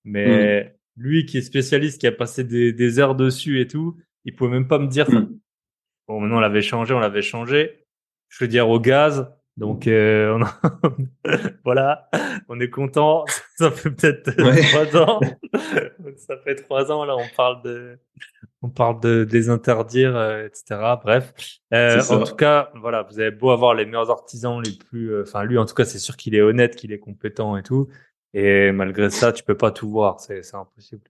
Mm. mais lui qui est spécialiste, qui a passé des heures dessus et tout, il pouvait même pas me dire, enfin, Mm. bon, maintenant on l'avait changé. Chaudière au gaz. Donc, voilà, on est content. Ça fait peut-être Ouais, 3 ans. Ça fait 3 ans, là, on parle de des interdire, etc. Bref. c'est En tout ça. cas, voilà, vous avez beau avoir les meilleurs artisans, les plus, enfin, lui, en tout cas, c'est sûr qu'il est honnête, qu'il est compétent et tout. Et malgré ça, tu peux pas tout voir. C'est impossible.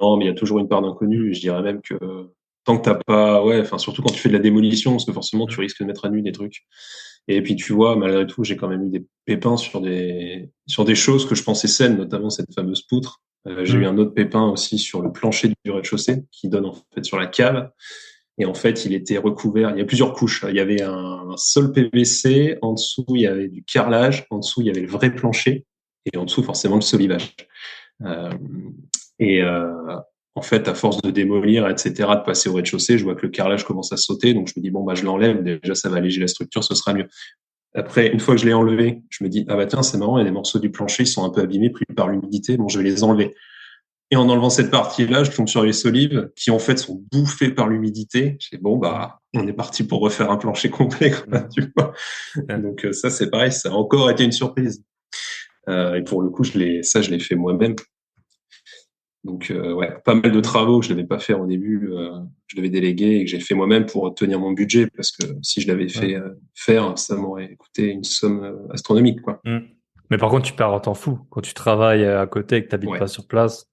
Non, mais il y a toujours une part d'inconnu. Je dirais même que tant que t'as pas, ouais, enfin surtout quand tu fais de la démolition, parce que forcément tu Mm. risques de mettre à nu des trucs. Et puis tu vois, malgré tout, j'ai quand même eu des pépins sur des choses que je pensais saines, notamment cette fameuse poutre. J'ai eu Mm. un autre pépin aussi sur le plancher du rez-de-chaussée qui donne en fait sur la cave. Et en fait, il était recouvert. Il y a plusieurs couches. Il y avait un sol PVC. En dessous, il y avait du carrelage. En dessous, il y avait le vrai plancher. Et en dessous, forcément, le solivage. Euh, et en fait, à force de démolir, etc., de passer au rez-de-chaussée, je vois que le carrelage commence à sauter. Donc, je me dis, bon, bah, je l'enlève. Déjà, ça va alléger la structure, ce sera mieux. Après, une fois que je l'ai enlevé, je me dis, ah bah tiens, c'est marrant, il y a des morceaux du plancher, ils sont un peu abîmés, pris par l'humidité. Bon, je vais les enlever. Et en enlevant cette partie-là, je tombe sur les solives qui, en fait, sont bouffées par l'humidité. Je dis, bon, Mm. bah, on est parti pour refaire un plancher complet, quoi, Mm. tu vois. Donc, ça, c'est pareil, ça a encore été une surprise. Et pour le coup, je l'ai fait moi-même. Donc, ouais, pas mal de travaux que je devais pas faire au début, je devais déléguer et que j'ai fait moi-même pour tenir mon budget parce que si je l'avais Ouais. fait faire, ça m'aurait coûté une somme astronomique, quoi. Mm. Mais par contre, tu perds un temps fou. Quand tu travailles à côté et que t'habites Ouais, pas sur place,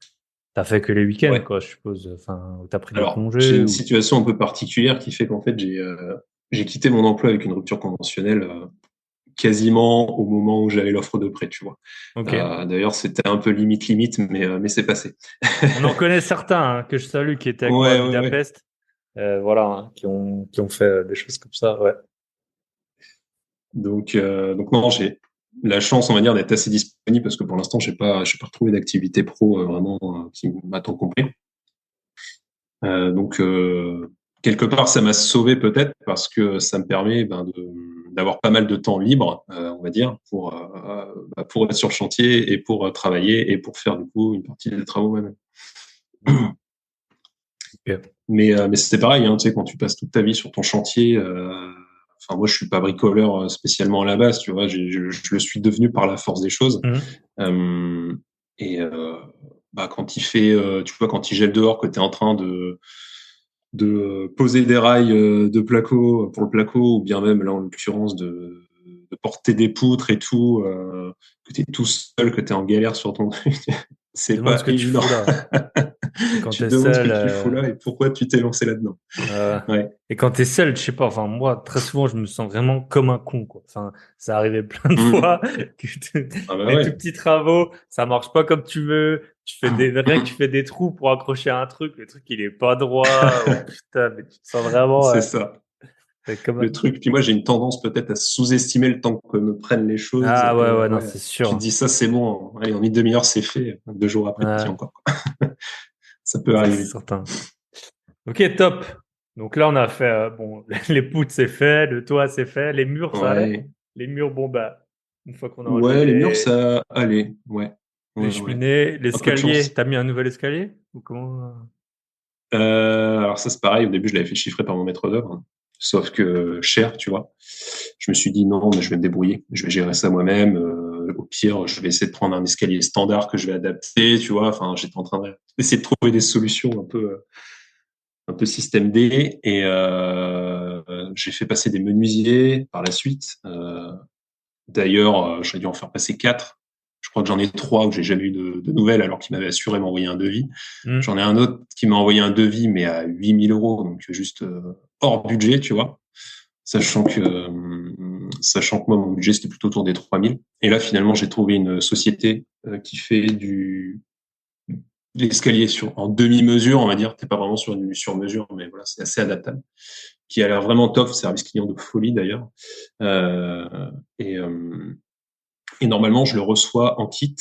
t'as fait que les week-ends, ouais. quoi, je suppose. Enfin, ou t'as pris des Alors, j'ai congés une ou. situation un peu particulière qui fait qu'en fait, j'ai quitté mon emploi avec une rupture conventionnelle quasiment au moment où j'avais l'offre de prêt, tu vois. Ok. D'ailleurs, c'était un peu limite, mais c'est passé. On en connaît certains hein, que je salue qui étaient avec moi à Ouais, ouais, ouais. Budapest, voilà, hein, qui ont fait des choses comme ça, ouais. Donc non, j'ai la chance, on va dire, d'être assez disponible parce que pour l'instant, j'ai pas retrouvé d'activité pro vraiment qui m'attend complet. Donc quelque part, ça m'a sauvé peut-être parce que ça me permet d'avoir pas mal de temps libre, on va dire, pour être sur le chantier et pour travailler et pour faire du coup une partie des travaux moi-même. Ok. Mais c'était pareil, hein, tu sais, quand tu passes toute ta vie sur ton chantier. Enfin, moi, je suis pas bricoleur spécialement à la base, tu vois. Je le suis devenu par la force des choses. Mhm. Euh, et bah, quand il fait, tu vois, quand il gèle dehors, que tu es en train de poser des rails de placo pour le placo, ou bien même là en l'occurrence de porter des poutres et tout, que tu es tout seul, que tu es en galère sur ton truc, Tu te c'est demandes pas ce que tu évident. fous là. Et quand Tu te t'es demandes ce que seul, tu fous là et pourquoi tu t'es lancé là-dedans. euh, Ouais. et quand t'es seul, je sais pas. Enfin, moi, très souvent, je me sens vraiment comme un con, quoi. Enfin, ça arrivait plein de Mmh. fois que Ah bah des tout ouais. petits travaux, ça marche pas comme tu veux. Rien que tu fais des trous pour accrocher un truc, le truc il est pas droit. Oh putain, mais tu te sens vraiment C'est ça. comme. Le truc. Puis moi, j'ai une tendance peut-être à sous-estimer le temps que me prennent les choses. Ah Et ouais, ouais, non, ouais, c'est tu te sûr. dis ça, c'est bon. Allez, en une demi-heure, c'est fait. 2 jours après, tu y es Ouais, encore. Ça peut ça arriver. c'est certain. Ok, top. Donc là, on a fait, bon, les poutres, c'est fait, le toit, c'est fait, les murs, ça allait. Ouais. Les murs, bon, bah, une fois qu'on a enlevé Ouais, les murs, ça allait. Ouais. les Ouais, ouais. cheminées, Un peu de l'escalier, chance. t'as mis un nouvel escalier? Ou comment? Alors ça, c'est pareil. Au début, je l'avais fait chiffrer par mon maître d'œuvre. Sauf que cher, tu vois. Je me suis dit non, mais je vais me débrouiller. Je vais gérer ça moi-même. Au pire, je vais essayer de prendre un escalier standard que je vais adapter, tu vois. Enfin, j'étais en train d'essayer de trouver des solutions un peu système D et j'ai fait passer des menuisiers par la suite. D'ailleurs, j'ai dû en faire passer 4. Je crois que j'en ai 3 où j'ai jamais eu de nouvelles alors qu'il m'avait assuré m'envoyer un devis. Hmm. J'en ai un autre qui m'a envoyé un devis mais à 8 000 euros, donc juste hors budget, tu vois. Sachant que moi mon budget c'était plutôt autour des 3 000. Et là finalement j'ai trouvé une société qui fait du l'escalier en demi-mesure, on va dire. T'es pas vraiment sur une sur-mesure, mais voilà, c'est assez adaptable. Qui a l'air vraiment top, service client de folie d'ailleurs. Euh, et, euh, et normalement, je le reçois en kit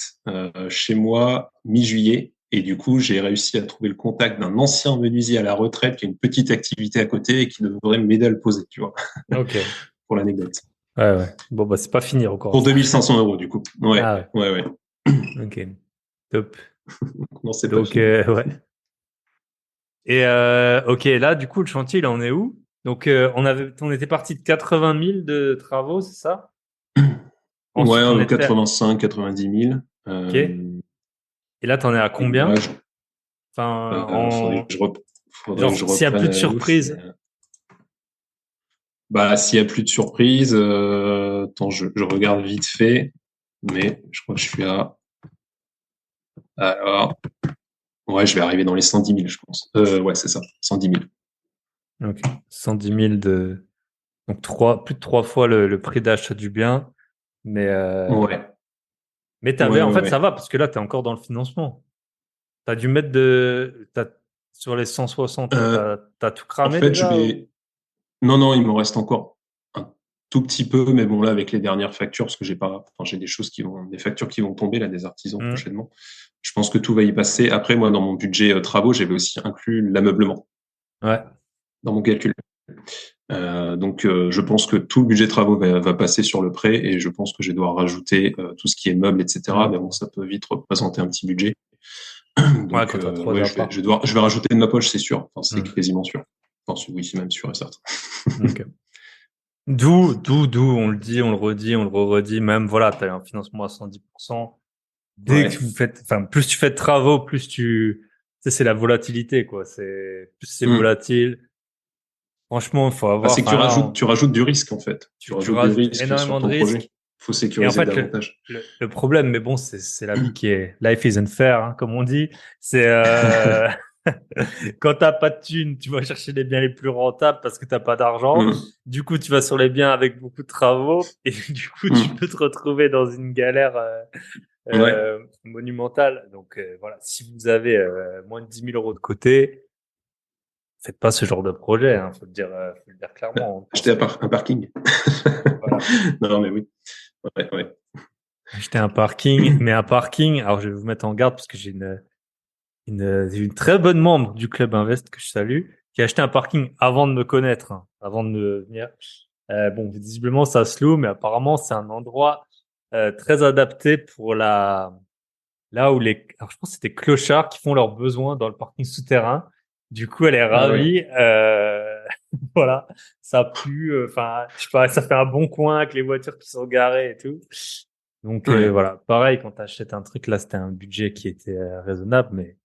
chez moi mi-juillet. Et du coup, j'ai réussi à trouver le contact d'un ancien menuisier à la retraite qui a une petite activité à côté et qui devrait m'aider à le poser, tu vois, Ok. pour l'anecdote. Ouais. Bon, bah, c'est pas fini encore, Pour ça. 2500 euros, du coup. Ouais, Ah ouais. ouais. Ok. Top. Non, c'est pas Donc, fini. ouais. Et, ok, là, du coup, le chantier, il en est où? Donc, on était parti de 80 000 de travaux, c'est ça? Ensuite, on Ouais, était, 85, 90 000. ok. Et là, t'en es à Et là, combien? Enfin, faudrait que genre, je s'il y a reprenne plus à de la louche. Mais... surprises. Bah, s'il y a plus de surprises, attends, je regarde vite fait, mais je crois que je suis à. Alors, ouais, je vais arriver dans les 110 000, je pense. Ouais, c'est ça, 110 000. Ok. 110 000 donc plus de 3 fois le prix d'achat du bien. Mais, Ouais, en fait, ça ouais. va, parce que là, t'es encore dans le financement. T'as dû mettre sur les 160, Euh, t'as tout En cramé fait, je déjà ou... vais. Non, il me reste encore un tout petit peu, mais bon, là, avec les dernières factures, parce que j'ai des choses des factures qui vont tomber, là, des artisans Hmm. prochainement. Je pense que tout va y passer. Après, moi, dans mon budget travaux, j'avais aussi inclus l'ameublement Ouais. dans mon calcul. Donc, je pense que tout le budget travaux va passer sur le prêt et je pense que je vais devoir rajouter tout ce qui est meubles, etc. Hmm. Mais bon, ça peut vite représenter un petit budget. Ouais, Donc, quand t'as trois ouais, apparts. je vais rajouter de ma poche, c'est sûr. Enfin, c'est Hmm. quasiment sûr. Enfin, oui, c'est même sûr et certain. Ok. D'où, on le dit, on le redit, on le redit, même, voilà, t'as un financement à 110%. Dès que Ouais. vous faites, enfin, plus tu fais de travaux, tu sais, c'est la volatilité, quoi. Plus c'est Mm. volatile. Franchement, il faut Bah, avoir, c'est que enfin, là, tu rajoutes du risque, en fait. Tu tu rajoutes du rajoutes risque sur énormément de ton projet. risques. Il faut Et en sécuriser fait, davantage. le problème, mais bon, c'est la vie qui est life isn't fair, hein, comme on dit. C'est quand t'as pas de thunes, tu vas chercher les biens les plus rentables parce que t'as pas d'argent. Mm. Du coup, tu vas sur les biens avec beaucoup de travaux et du coup, tu Mm. peux te retrouver dans une galère Ouais. monumentale. Donc voilà, si vous avez moins de 10 000 € de côté, faites pas ce genre de projet. Hein, faut le dire clairement. Hein. Acheter un parking. Voilà. Non, mais oui. Ouais. Acheter un parking, mais un parking. Alors, je vais vous mettre en garde parce que j'ai une très bonne membre du club Invest que je salue, qui a acheté un parking avant de me connaître, hein, avant de me venir. Bon, visiblement, ça se loue, mais apparemment, c'est un endroit très adapté pour là où alors je pense que c'était clochards qui font leurs besoins dans le parking souterrain. Du coup, elle est Ah ouais. ravie. Voilà, ça pue. Enfin, je sais pas, ça fait un bon coin avec les voitures qui sont garées et tout. Donc Ouais. voilà, pareil, quand tu achètes un truc, là, c'était un budget qui était raisonnable, mais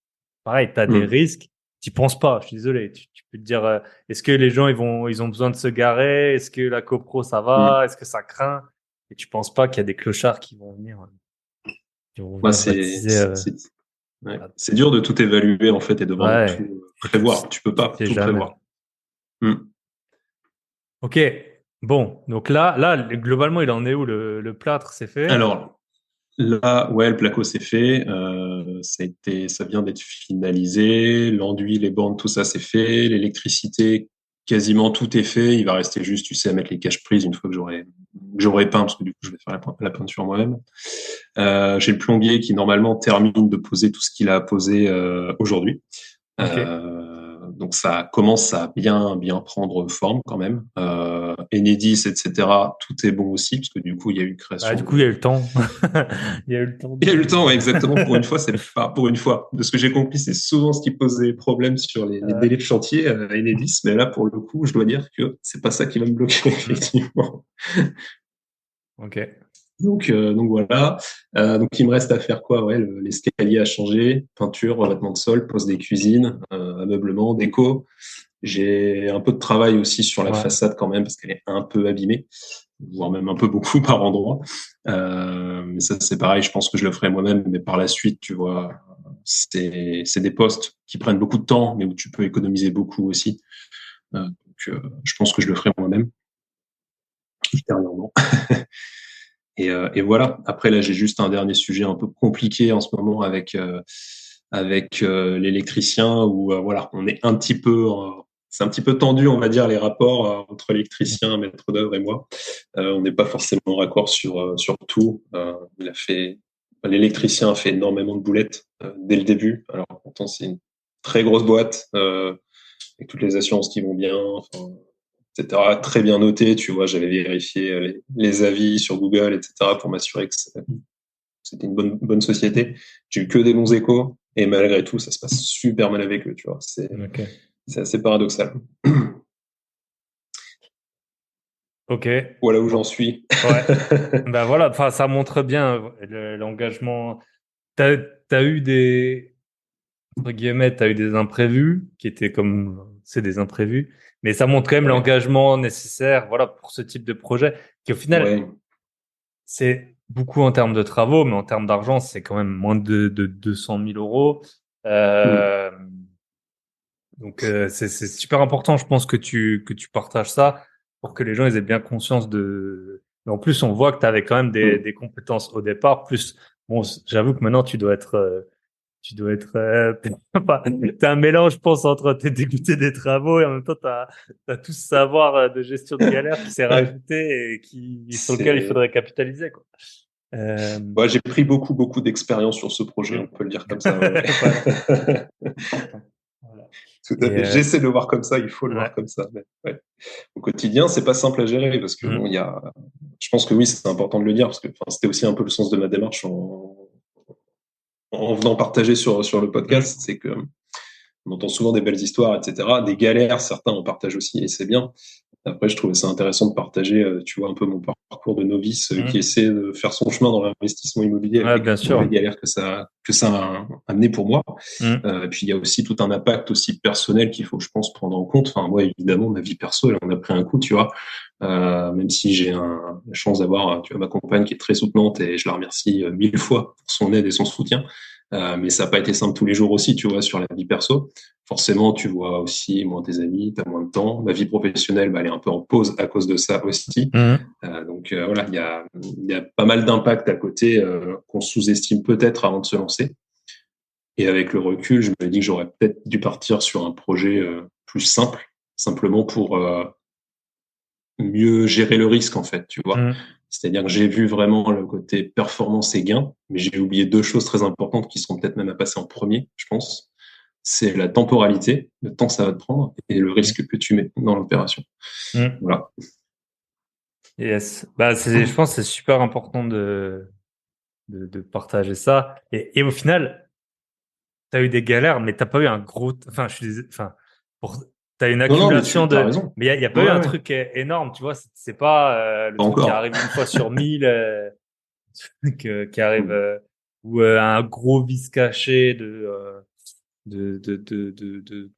pareil, tu as des Mm. risques. Tu penses pas, je suis désolé. Tu peux te dire, est-ce que les gens ils ont besoin de se garer? Est-ce que la copro ça Mm. va? Est-ce que ça craint? Et tu penses pas qu'il y a des clochards qui vont Bah, venir baptiser. ouais. Voilà. C'est dur de tout évaluer, en fait, et de vraiment tout Ouais, et prévoir. Tu peux tu pas sais tout jamais. prévoir. Mm. Ok, bon, donc là, globalement, il en est où le plâtre, c'est fait? Alors, là, ouais, le placo, c'est fait. Ça vient d'être finalisé. L'enduit, les bornes, tout ça, c'est fait. L'électricité, quasiment tout est fait. Il va rester juste, tu sais, à mettre les caches-prises une fois que j'aurai peint, parce que du coup, je vais faire la peinture moi-même. J'ai le plombier qui, normalement, termine de poser tout ce qu'il a à poser aujourd'hui. Ok. Donc ça commence à bien prendre forme quand même. Enedis, etc. Tout est bon aussi parce que du coup il y a eu Bah, création du coup, il y a eu de. le temps. Il y a eu le temps Il y a eu le temps, de... ouais, exactement. Pour une fois, c'est pas pour une fois. De ce que j'ai compris, c'est souvent ce qui posait problème sur les Euh, délais de chantier Enedis, mais là pour le coup, je dois dire que c'est pas ça qui va me bloquer hmm, effectivement. ok. Donc voilà. Donc il me reste à faire quoi? Ouais, l'escalier à changer, peinture, revêtement de sol, pose des cuisines, ameublement, déco. J'ai un peu de travail aussi sur la Ouais. façade quand même parce qu'elle est un peu abîmée, voire même un peu beaucoup par endroit. Mais ça c'est pareil, je pense que je le ferai moi-même. Mais par la suite, tu vois, c'est des postes qui prennent beaucoup de temps, mais où tu peux économiser beaucoup aussi. Je pense que je le ferai moi-même ultérieurement. Et voilà. Après là, j'ai juste un dernier sujet un peu compliqué en ce moment avec l'électricien où voilà, on est un petit peu c'est un petit peu tendu, on va dire, les rapports entre l'électricien, maître d'œuvre et moi. On n'est pas forcément raccord sur tout. Il a fait l'électricien fait énormément de boulettes dès le début. Alors pourtant c'est une très grosse boîte avec toutes les assurances qui vont bien, enfin, etc. Très bien noté, tu vois. J'avais vérifié les avis sur Google, etc. pour m'assurer que c'était une bonne société. J'ai eu que des bons échos et malgré tout, ça se passe super mal avec eux, tu vois. Ok. C'est assez paradoxal. Ok. Voilà où j'en suis. Ouais. Ben voilà, enfin, ça montre bien l'engagement. T'as eu entre guillemets, t'as eu des imprévus qui étaient c'est des imprévus, mais ça montre quand même Ouais. l'engagement nécessaire, voilà, pour ce type de projet, qui au final, Ouais. c'est beaucoup en termes de travaux, mais en termes d'argent, c'est quand même moins de 200 000 euros. Mm. Euh, donc, c'est super important, je pense, que tu partages ça pour que les gens ils aient bien conscience de. Mais en plus, on voit que tu avais quand même Mm. des compétences au départ. Plus, bon, j'avoue que maintenant, tu dois être, t'as un mélange, je pense, entre t'es dégoûté des travaux et en même temps, t'as tout ce savoir de gestion de galère qui s'est Ouais. rajouté et sur lequel il C'est faudrait capitaliser, quoi. Euh, Ouais, j'ai pris beaucoup d'expérience sur ce projet, on peut le dire comme ça. Ouais. voilà. Voilà. Tout à Et, fait. J'essaie de le voir comme ça, il faut le voir ouais. comme ça. Mais, ouais. Au quotidien, c'est pas simple à gérer parce que Mhm. bon, je pense que oui, c'est important de le dire parce que enfin, c'était aussi un peu le sens de ma démarche en venant partager sur le Mhm. podcast, c'est que on entend souvent des belles histoires, etc., des galères, certains en partagent aussi et c'est bien. Après, je trouvais ça intéressant de partager, tu vois, un peu mon parcours de novice qui Mhm. essaie de faire son chemin dans l'investissement immobilier Ouais, avec bien bon, les sûr. galères que ça a amené pour moi. Mhm. Et puis, il y a aussi tout un impact aussi personnel qu'il faut, je pense, prendre en compte. Enfin, moi, évidemment, ma vie perso, elle en a pris un coup, tu vois. Même si j'ai la chance d'avoir, tu vois, ma compagne qui est très soutenante et je la remercie 1000 fois pour son aide et son soutien. Mais ça n'a pas été simple tous les jours aussi, tu vois, sur la vie perso. Forcément, tu vois aussi moins tes amis, tu as moins de temps. Ma vie professionnelle, bah, elle est un peu en pause à cause de ça aussi. Mhm. Donc voilà, il y a pas mal d'impacts à côté qu'on sous-estime peut-être avant de se lancer. Et avec le recul, je me dis que j'aurais peut-être dû partir sur un projet plus simple, simplement pour mieux gérer le risque en fait, tu vois. Mhm. C'est-à-dire que j'ai vu vraiment le côté performance et gain, mais j'ai oublié deux choses très importantes qui seront peut-être même à passer en premier, je pense. C'est la temporalité, le temps que ça va te prendre, et le risque que tu mets dans l'opération. Mhm. Voilà. Yes. Bah, je pense que c'est super important de partager ça. Et au final, t'as eu des galères, mais t'as pas eu un gros, enfin, enfin, t'as une Non, non, mais accumulation tu as de, raison. mais il y a pas eu Ouais, un ouais. truc énorme, tu vois. C'est pas le Pas truc qui encore. arrive une fois sur 1000, qui arrive, Mm. ou un gros vice caché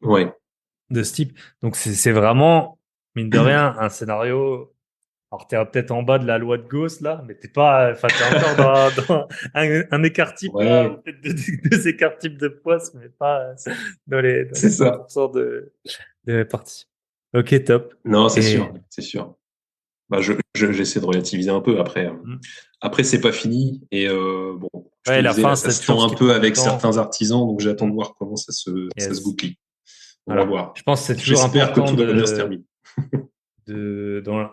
Ouais. de ce type. Donc, c'est vraiment, mine de rien, un scénario. Alors, t'es peut-être en bas de la loi de Gauss, là, mais t'es pas, enfin, t'es encore dans un écart type, là, Ouais, vous faites deux écarts types de poisson, mais pas dans c'est les ça. 100% de répartie. Ok, top. Non, c'est Et, sûr, c'est sûr. Bah, j'essaie de relativiser un peu. Après, hmm, après c'est pas fini. Et bon, je te ouais, la disais, fin, là, ça c'est se toujours tend ce un qui peu prend du avec temps. certains artisans, donc j'attends Hmm, de voir comment ça se yes. goupille. On va Voilà. voir. Je pense que c'est toujours J'espère que important tout va bien se terminer.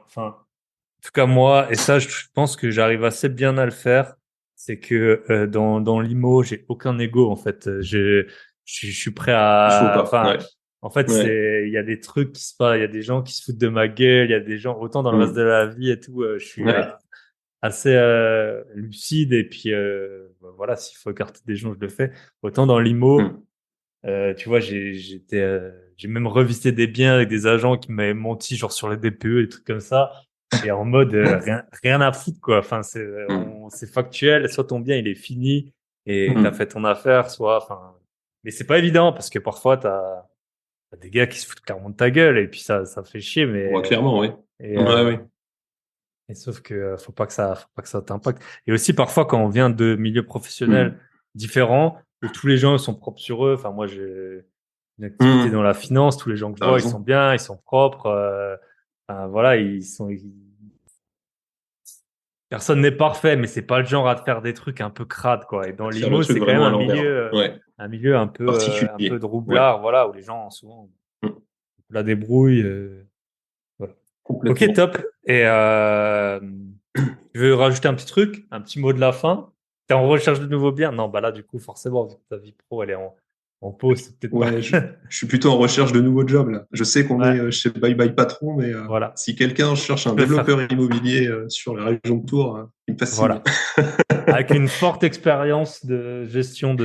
enfin, en tout cas, moi, et ça, je pense que j'arrive assez bien à le faire, c'est que dans l'IMO, j'ai aucun ego, en fait. Je suis prêt Il faut à... pas. Enfin, Ouais. en fait, Ouais. il y a des trucs qui se passent, il y a des gens qui se foutent de ma gueule, il y a des gens, autant dans le reste de Mm. la vie et tout, je suis Ouais. assez lucide, et puis voilà, s'il faut écarter des gens, je le fais. Autant dans l'IMO, Mm. tu vois, j'ai même revisité des biens avec des agents qui m'avaient menti, genre sur les DPE, des trucs comme ça. Et en mode, rien à foutre, quoi. Enfin, Mm. c'est factuel. Soit ton bien, il est fini et t'as Mm. fait ton affaire, soit, enfin, mais c'est pas évident parce que parfois t'as des gars qui se foutent clairement de ta gueule et puis ça fait chier, Ouais, mais, clairement, oui. et, Ouais, oui. et sauf que faut pas que ça t'impacte. Et aussi parfois quand on vient de milieux professionnels Mm. différents où tous les gens sont propres sur eux. Enfin, moi j'ai une activité Mm. dans la finance, tous les gens que je T'as vois, ils sont raison. bien, ils sont propres. Enfin, voilà, personne n'est parfait, mais c'est pas le genre à te faire des trucs un peu crades, quoi. Et dans À te faire le l'IMO, truc c'est quand même vraiment à l'envers. Ouais. un milieu un peu Particulier. de Ouais. roublard, voilà, où les gens souvent Mm. la débrouille. Voilà. Ok, Complètement. top. Et je veux rajouter un petit truc, un petit mot de la fin. T'es en recherche de nouveaux biens? Non, bah là, du coup, forcément, vu que ta vie pro, elle est en pause, c'est peut-être pas. Ouais, je suis plutôt en recherche de nouveaux jobs là. Je sais qu'on Ouais, est chez Bye Bye Patron, mais voilà. si quelqu'un cherche un Je peux faire. développeur immobilier sur la région de Tours, il me passe signe. Voilà. Avec une forte expérience de gestion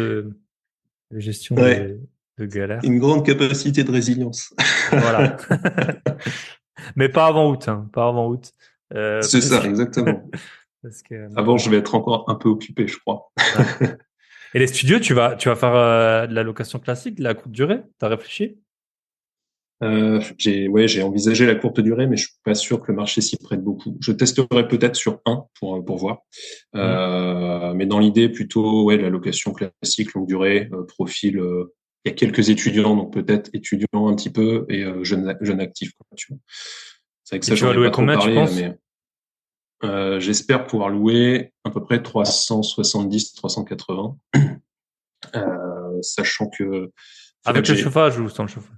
Ouais, de galère. une grande capacité de résilience. Voilà. Mais pas avant août, hein. Pas avant août. C'est Parce ça, que, exactement. parce que, Avant, je vais être encore un peu occupé, je crois. ouais. Et les studios, tu vas faire de la location classique, de la courte durée? T'as réfléchi? J'ai envisagé la courte durée, mais je suis pas sûr que le marché s'y prête beaucoup. Je testerai peut-être sur un pour voir. Hmm. Mais dans l'idée, plutôt, ouais, la location classique, longue durée, profil. Il y a quelques étudiants, donc peut-être étudiants un petit peu et jeunes actifs, quoi, tu vois. C'est vrai que Et ça, tu j'en vas ai louer pas trop combien, tu parlé, penses? mais j'espère pouvoir louer à peu près 370, 380, sachant que, en fait, Avec le j'ai chauffage ou sans le chauffage?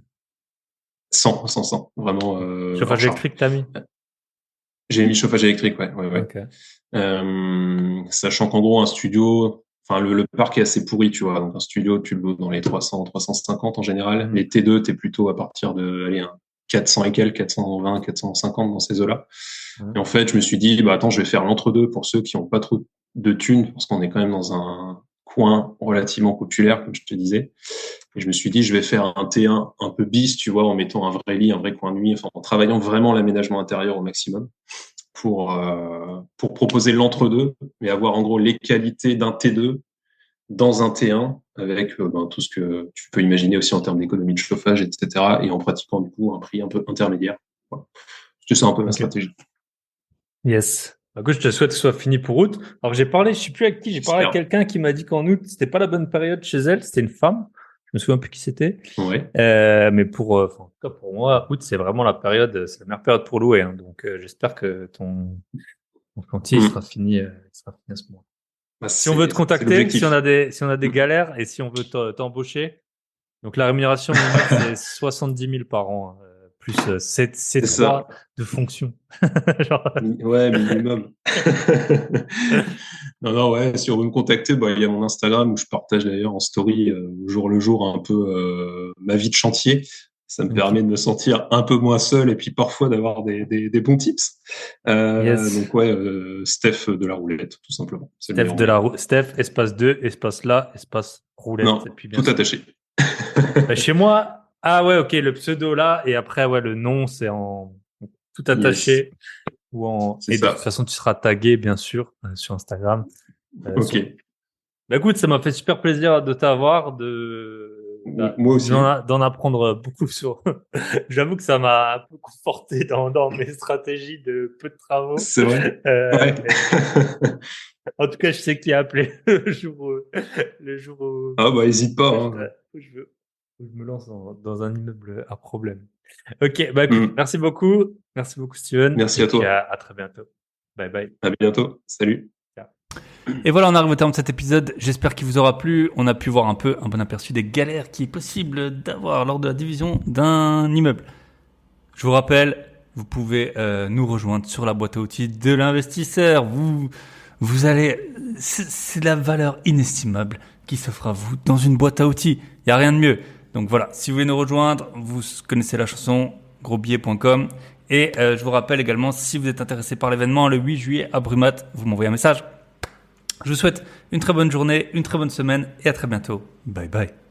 100, vraiment hors Chauffage charge. électrique, t'as mis? J'ai mis chauffage électrique, ouais, ouais, ouais. Ok. Sachant qu'en gros, un studio, enfin, le parc est assez pourri, tu vois. Donc, un studio, tu le loues dans les 300, 350 en général. Hmm. Les T2, t'es plutôt à partir de, allez, un 400 et quelques, 420, 450 dans ces eaux-là. Hmm. Et en fait, je me suis dit, bah, attends, je vais faire l'entre-deux pour ceux qui ont pas trop de thunes, parce qu'on est quand même dans un coin relativement populaire, comme je te disais. Et je me suis dit, je vais faire un T1 un peu bis, tu vois, en mettant un vrai lit, un vrai coin de nuit, enfin, en travaillant vraiment l'aménagement intérieur au maximum pour proposer l'entre-deux, mais avoir en gros les qualités d'un T2 dans un T1 avec tout ce que tu peux imaginer aussi en termes d'économie de chauffage, etc. Et en pratiquant du coup un prix un peu intermédiaire. Voilà. C'est ça un peu ma Ok. stratégie. Yes. Bah, écoute, je te souhaite que ce soit fini pour août. Alors, j'ai parlé, je sais plus avec qui, j'ai parlé avec J'espère. quelqu'un qui m'a dit qu'en août, c'était pas la bonne période chez elle, c'était une femme. Je me souviens plus qui c'était. Ouais. Mais en tout cas, pour moi, août, c'est vraiment la période, c'est la meilleure période pour louer, hein. Donc, j'espère que ton chantier, il sera Mmh. fini, il sera fini à ce moment. Bah, Si on veut te c'est contacter, si on l'objectif. a des galères et si on veut t'embaucher, donc la rémunération minimale, c'est 70 000 par an, hein, plus C'est ça. C3 de fonction. Genre, Ouais, minimum. Non, non, ouais, si on veut me contacter, bah, il y a mon Instagram où je partage d'ailleurs en story au jour le jour un peu ma vie de chantier. Ça me ok. permet de me sentir un peu moins seul et puis parfois d'avoir des bons tips. Yes. Donc ouais, Steph de la roulette, tout simplement. C'est le meilleur moyen. Steph, espace 2, espace là, espace roulette. Et Non, puis bien tout sûr. attaché. Bah, chez moi, ah ouais, ok, le pseudo là, et après, ouais, le nom, c'est en tout Yes, attaché c'est et de toute ça. façon, tu seras tagué, bien sûr, sur Instagram. Ok. Bah, écoute, ça m'a fait super plaisir de t'avoir, Moi aussi. d'en apprendre beaucoup sur. J'avoue que ça m'a un peu conforté dans mes stratégies de peu de travaux. C'est vrai. Ouais. Mais en tout cas, je sais qui a appelé le jour où Ah bah hésite pas. Hein. où je me lance dans un immeuble à problème. Ok, bah écoute, Hmm. merci beaucoup. Merci beaucoup, Steven. Merci Et à puis toi. à très bientôt. Bye bye. À bientôt. Salut. Ciao. Et voilà, on arrive au terme de cet épisode. J'espère qu'il vous aura plu. On a pu voir un peu un bon aperçu des galères qu'il est possible d'avoir lors de la division d'un immeuble. Je vous rappelle, vous pouvez nous rejoindre sur la boîte à outils de l'investisseur. Vous allez, c'est de la valeur inestimable qui s'offre à vous dans une boîte à outils. Il y a rien de mieux. Donc voilà, si vous voulez nous rejoindre, vous connaissez la chanson grosbillet.com. Et je vous rappelle également, si vous êtes intéressé par l'événement le 8 juillet à Brumat, vous m'envoyez un message. Je vous souhaite une très bonne journée, une très bonne semaine et à très bientôt. Bye bye.